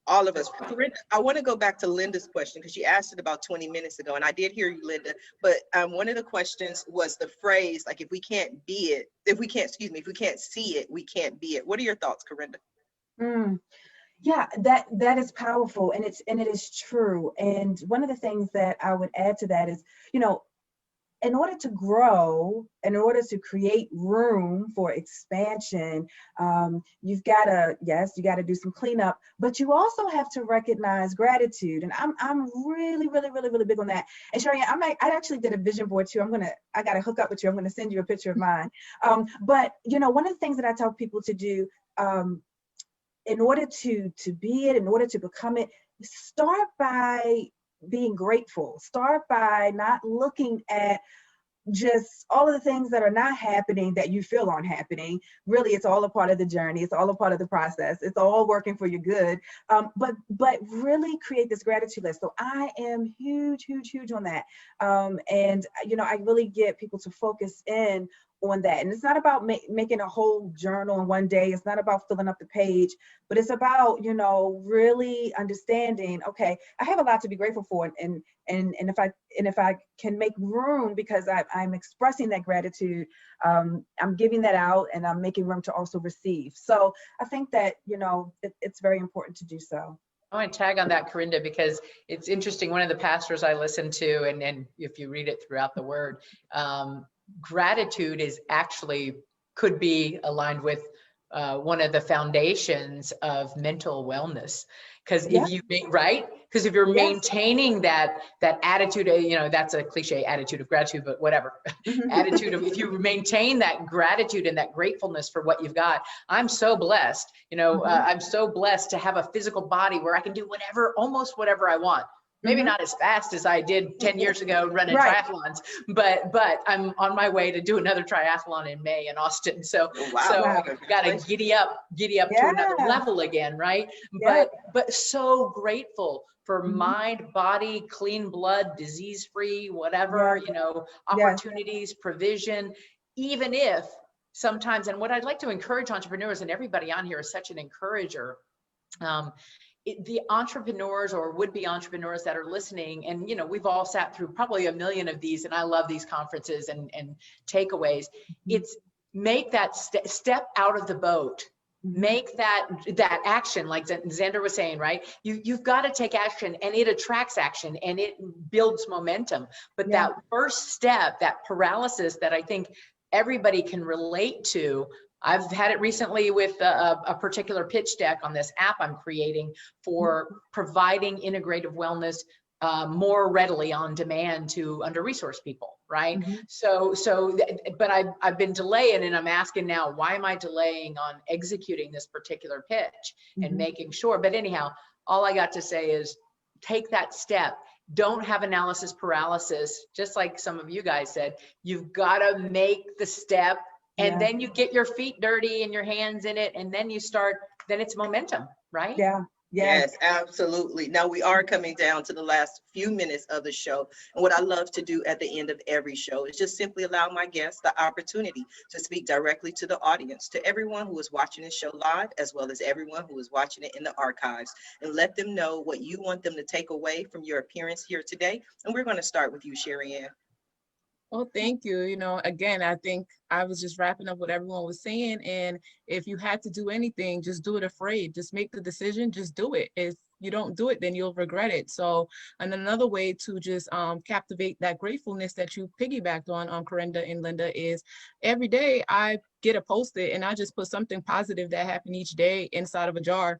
All of us. Corinda, I want to go back to Linda's question, because she asked it about 20 minutes ago, and I did hear you, Linda. But one of the questions was the phrase, like, if we can't be it, if we can't see it, we can't be it. What are your thoughts, Corinda? Yeah, that is powerful, and it is true. And one of the things that I would add to that is, you know, in order to grow, in order to create room for expansion, you've got to do some cleanup, but you also have to recognize gratitude. And I'm really, really, really, really big on that. And Sherry, I actually did a vision board too. I got to hook up with you. I'm going to send you a picture of mine. But you know, one of the things that I tell people to do, in order to be it, in order to become it, start by being grateful. Start by not looking at just all of the things that are not happening that you feel aren't happening. Really, it's all a part of the journey. It's all a part of the process. It's all working for your good. But really create this gratitude list. So I am huge on that. And you know, I really get people to focus in on that. And it's not about making a whole journal in one day. It's not about filling up the page, but it's about, you know, really understanding, okay, I have a lot to be grateful for. And if I can make room, because I'm expressing that gratitude, I'm giving that out, and I'm making room to also receive. So I think that, you know, it's very important to do so. I want to tag on that, Corinda, because it's interesting. One of the pastors I listen to, and if you read it throughout the word, gratitude is actually could be aligned with one of the foundations of mental wellness. Because if you because if you're maintaining that attitude, you know, that's a cliche, attitude of gratitude, but whatever. Attitude of, if you maintain that gratitude and that gratefulness for what you've got. I'm so blessed, you know, I'm so blessed to have a physical body where I can do almost whatever I want. Maybe not as fast as I did 10 years ago running triathlons, but I'm on my way to do another triathlon in May in Austin. So, got to giddy up to another level again, right? But so grateful for mind, body, clean blood, disease-free, whatever, you know, opportunities, provision, even if sometimes, and what I'd like to encourage entrepreneurs, and everybody on here is such an encourager, the entrepreneurs or would-be entrepreneurs that are listening, and you know, we've all sat through probably a million of these, and I love these conferences and takeaways. It's make that step out of the boat, make that action, like Xander was saying, right? You've got to take action, and it attracts action and it builds momentum. But that first step, that paralysis that I think everybody can relate to. I've had it recently with a particular pitch deck on this app I'm creating for providing integrative wellness more readily on demand to under-resourced people, right? But I've been delaying, and I'm asking now, why am I delaying on executing this particular pitch and making sure? But anyhow, all I got to say is take that step. Don't have analysis paralysis, just like some of you guys said. You've got to make the step. And then you get your feet dirty and your hands in it, and then you start, then it's momentum, right? Yes, absolutely. Now we are coming down to the last few minutes of the show. And what I love to do at the end of every show is just simply allow my guests the opportunity to speak directly to the audience, to everyone who is watching this show live, as well as everyone who is watching it in the archives, and let them know what you want them to take away from your appearance here today. And we're going to start with you, Sherry Ann. Well, thank you. You know, again, I think I was just wrapping up what everyone was saying. And if you had to do anything, just do it afraid. Just make the decision, just do it. If you don't do it, then you'll regret it. So, and another way to just captivate that gratefulness that you piggybacked on Corinda and Linda, is every day I get a Post-it and I just put something positive that happened each day inside of a jar.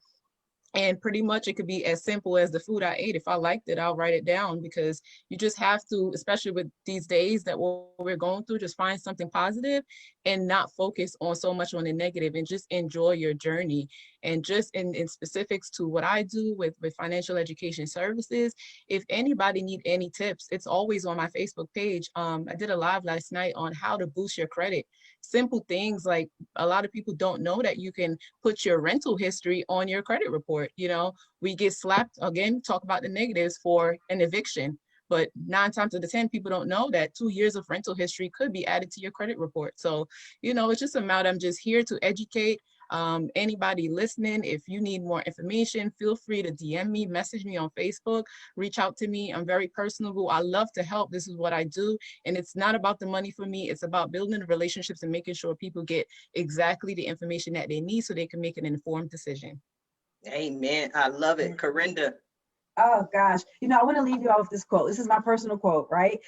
And pretty much it could be as simple as the food I ate. If I liked it, I'll write it down, because you just have to, especially with these days that we're going through, just find something positive and not focus on so much on the negative, and just enjoy your journey. And just in specifics to what I do with financial education services, if anybody need any tips, it's always on my Facebook page. I did a live last night on how to boost your credit. simple things like a lot of people don't know that you can put your rental history on your credit report. You know, we get slapped, again, talk about the negatives for an eviction. But 9 times out of 10, people don't know that 2 years of rental history could be added to your credit report. So, you know, it's just a matter, I'm just here to educate. Anybody listening, if you need more information, feel free to DM me, message me on Facebook, reach out to me. I'm very personable. I love to help. This is what I do. And it's not about the money for me. It's about building the relationships and making sure people get exactly the information that they need so they can make an informed decision. Amen. I love it. Corinda. Oh gosh, you know, I want to leave you all with this quote. This is my personal quote, right?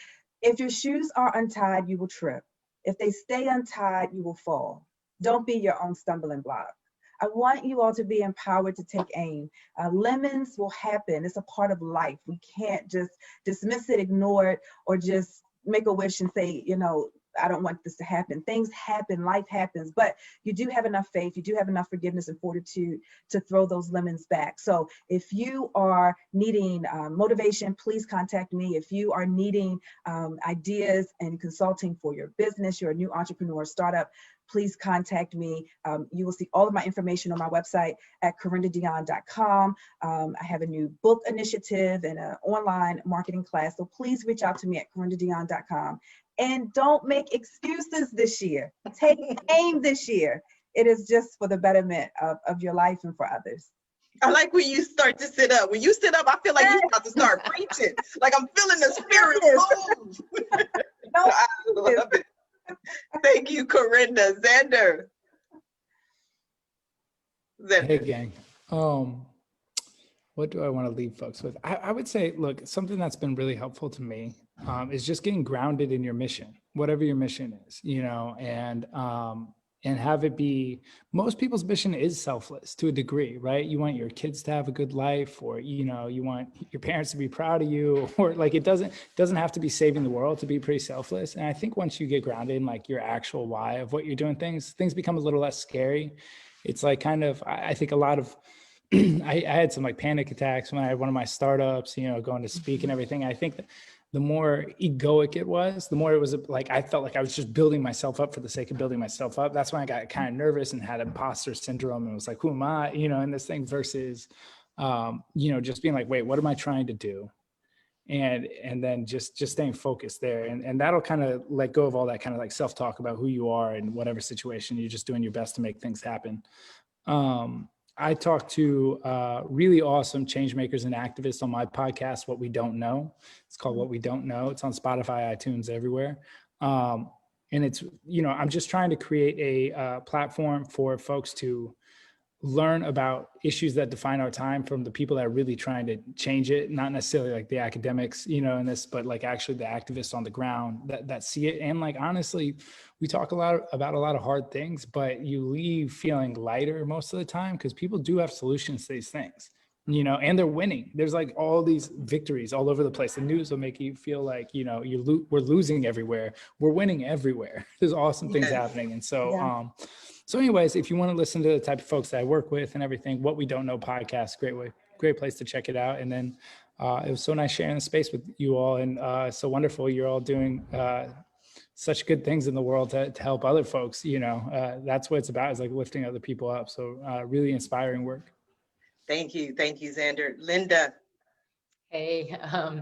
If your shoes are untied, you will trip. If they stay untied, you will fall. Don't be your own stumbling block. I want you all to be empowered to take aim. Lemons will happen. It's a part of life. We can't just dismiss it, ignore it, or just make a wish and say, you know, I don't want this to happen. Things happen, life happens, but you do have enough faith, you do have enough forgiveness and fortitude to throw those lemons back. So if you are needing motivation, please contact me. If you are needing ideas and consulting for your business, you're a new entrepreneur, startup, please contact me. You will see all of my information on my website at corindadion.com. I have a new book initiative and an online marketing class. So please reach out to me at corindadion.com. And don't make excuses this year. Take aim this year. It is just for the betterment of your life and for others. I like when you start to sit up. When you sit up, I feel like you're about to start preaching. Like I'm feeling the spirit move. No, I love it. Thank you, Corinda. Xander. Hey, gang. What do I want to leave folks with? I would say, look, something that's been really helpful to me is just getting grounded in your mission, whatever your mission is, you know, and have it be, most people's mission is selfless to a degree, right? You want your kids to have a good life, or, you know, you want your parents to be proud of you, or like, it doesn't have to be saving the world to be pretty selfless. And I think once you get grounded in like your actual why of what you're doing, things become a little less scary. It's like kind of, I think a lot of, I had some like panic attacks when I had one of my startups, you know, going to speak and everything. I think that the more egoic it was, the more it was like, I felt like I was just building myself up for the sake of building myself up. That's when I got kind of nervous and had imposter syndrome and was like, who am I, you know, in this thing versus, you know, just being like, wait, what am I trying to do? And then just staying focused there. And that'll kind of let go of all that kind of like self-talk about who you are in whatever situation. You're just doing your best to make things happen. I talked to really awesome changemakers and activists on my podcast, What We Don't Know. It's called What We Don't Know. It's on Spotify, iTunes, everywhere. And it's, you know, I'm just trying to create a platform for folks to learn about issues that define our time from the people that are really trying to change it, not necessarily like the academics, you know, in this, but like actually the activists on the ground that see it. And like, honestly, we talk a lot about a lot of hard things, but you leave feeling lighter most of the time because people do have solutions to these things, you know, and they're winning. There's like all these victories all over the place. The news will make you feel like, you know, we're losing everywhere. We're winning everywhere. There's awesome things happening. And so, so anyways, if you want to listen to the type of folks that I work with and everything, What We Don't Know podcast, great place to check it out. And then it was so nice sharing the space with you all, and so wonderful. You're all doing such good things in the world to help other folks. You know, that's what it's about, is like lifting other people up. So really inspiring work. Thank you, Xander. Linda. Hey,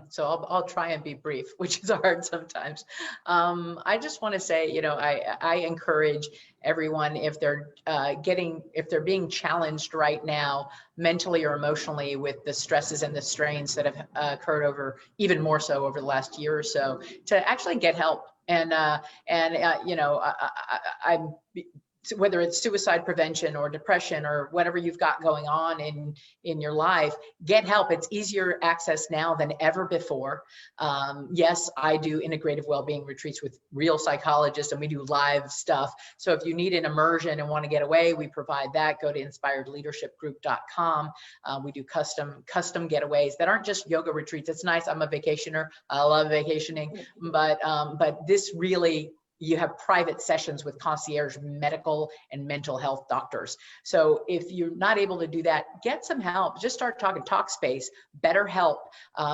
so I'll try and be brief, which is hard sometimes. I just want to say, you know, I encourage everyone, if they're being challenged right now, mentally or emotionally, with the stresses and the strains that have occurred even more so over the last year or so, to actually get help. And you know, I'm whether it's suicide prevention or depression or whatever you've got going on in your life, get help. It's easier access now than ever before. Yes, I do integrative well-being retreats with real psychologists, and we do live stuff. So if you need an immersion and want to get away, we provide that. Go to inspiredleadershipgroup.com. We do custom getaways that aren't just yoga retreats. It's nice. I'm a vacationer. I love vacationing, but this really you have private sessions with concierge medical and mental health doctors. So if you're not able to do that, get some help. Just start talking, Talkspace, BetterHelp.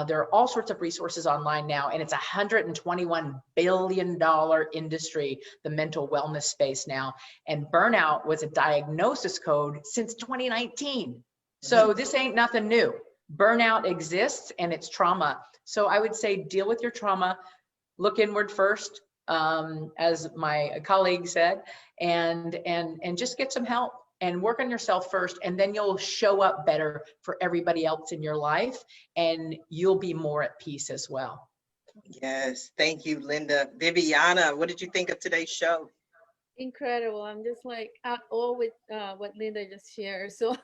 There are all sorts of resources online now, and it's a $121 billion industry, the mental wellness space now. And burnout was a diagnosis code since 2019. So this ain't nothing new. Burnout exists and it's trauma. So I would say deal with your trauma, look inward first, as my colleague said, and just get some help and work on yourself first, and then you'll show up better for everybody else in your life, and you'll be more at peace as well. Yes, thank you, Linda. Viviana, what did you think of today's show? Incredible. I'm just like at all with what Linda just shared. So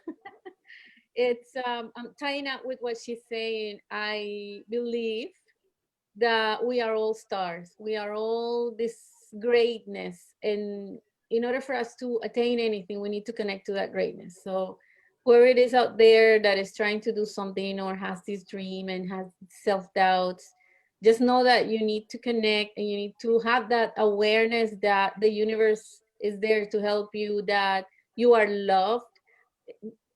it's I'm tying up with what she's saying. I believe that we are all stars. We are all this greatness. And in order for us to attain anything, we need to connect to that greatness. So whoever it is out there that is trying to do something or has this dream and has self-doubts, just know that you need to connect and you need to have that awareness that the universe is there to help you, that you are loved,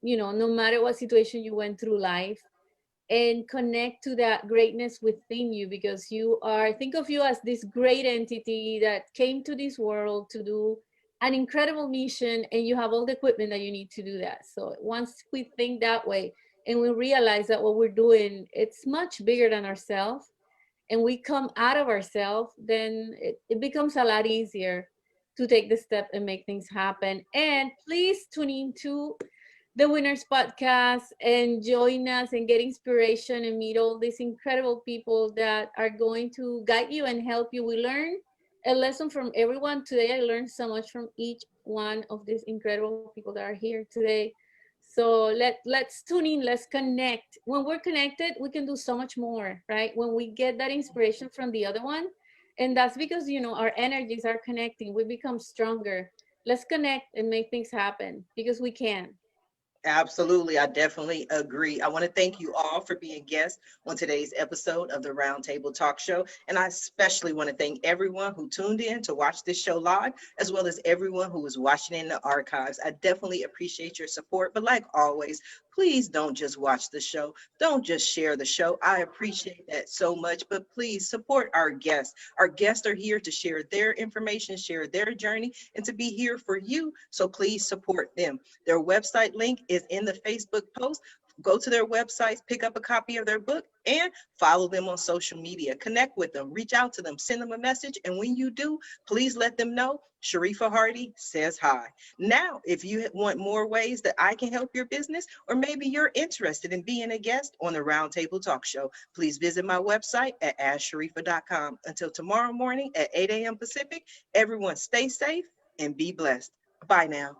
no matter what situation you went through life, and connect to that greatness within you, because think of you as this great entity that came to this world to do an incredible mission, and you have all the equipment that you need to do that. So once we think that way and we realize that what we're doing, it's much bigger than ourselves, and we come out of ourselves, then it becomes a lot easier to take the step and make things happen. And please tune into the Winners Podcast and join us and get inspiration and meet all these incredible people that are going to guide you and help you. We learn a lesson from everyone. Today, I learned so much from each one of these incredible people that are here today. So let's tune in, let's connect. When we're connected, we can do so much more, right? When we get that inspiration from the other one, and that's because, our energies are connecting, we become stronger. Let's connect and make things happen, because we can. Absolutely. I definitely agree. I want to thank you all for being guests on today's episode of the Roundtable Talk Show. And I especially want to thank everyone who tuned in to watch this show live, as well as everyone who is watching in the archives. I definitely appreciate your support. But like always, please don't just watch the show. Don't just share the show. I appreciate that so much, but please support our guests. Our guests are here to share their information, share their journey, and to be here for you. So please support them. Their website link is in the Facebook post. Go to their websites, pick up a copy of their book, and follow them on social media. Connect with them, reach out to them, send them a message. And when you do, please let them know Sharifa Hardy says hi. Now, if you want more ways that I can help your business, or maybe you're interested in being a guest on the Roundtable Talk Show, please visit my website at asksharifa.com. Until tomorrow morning at 8 a.m. Pacific, everyone stay safe and be blessed. Bye now.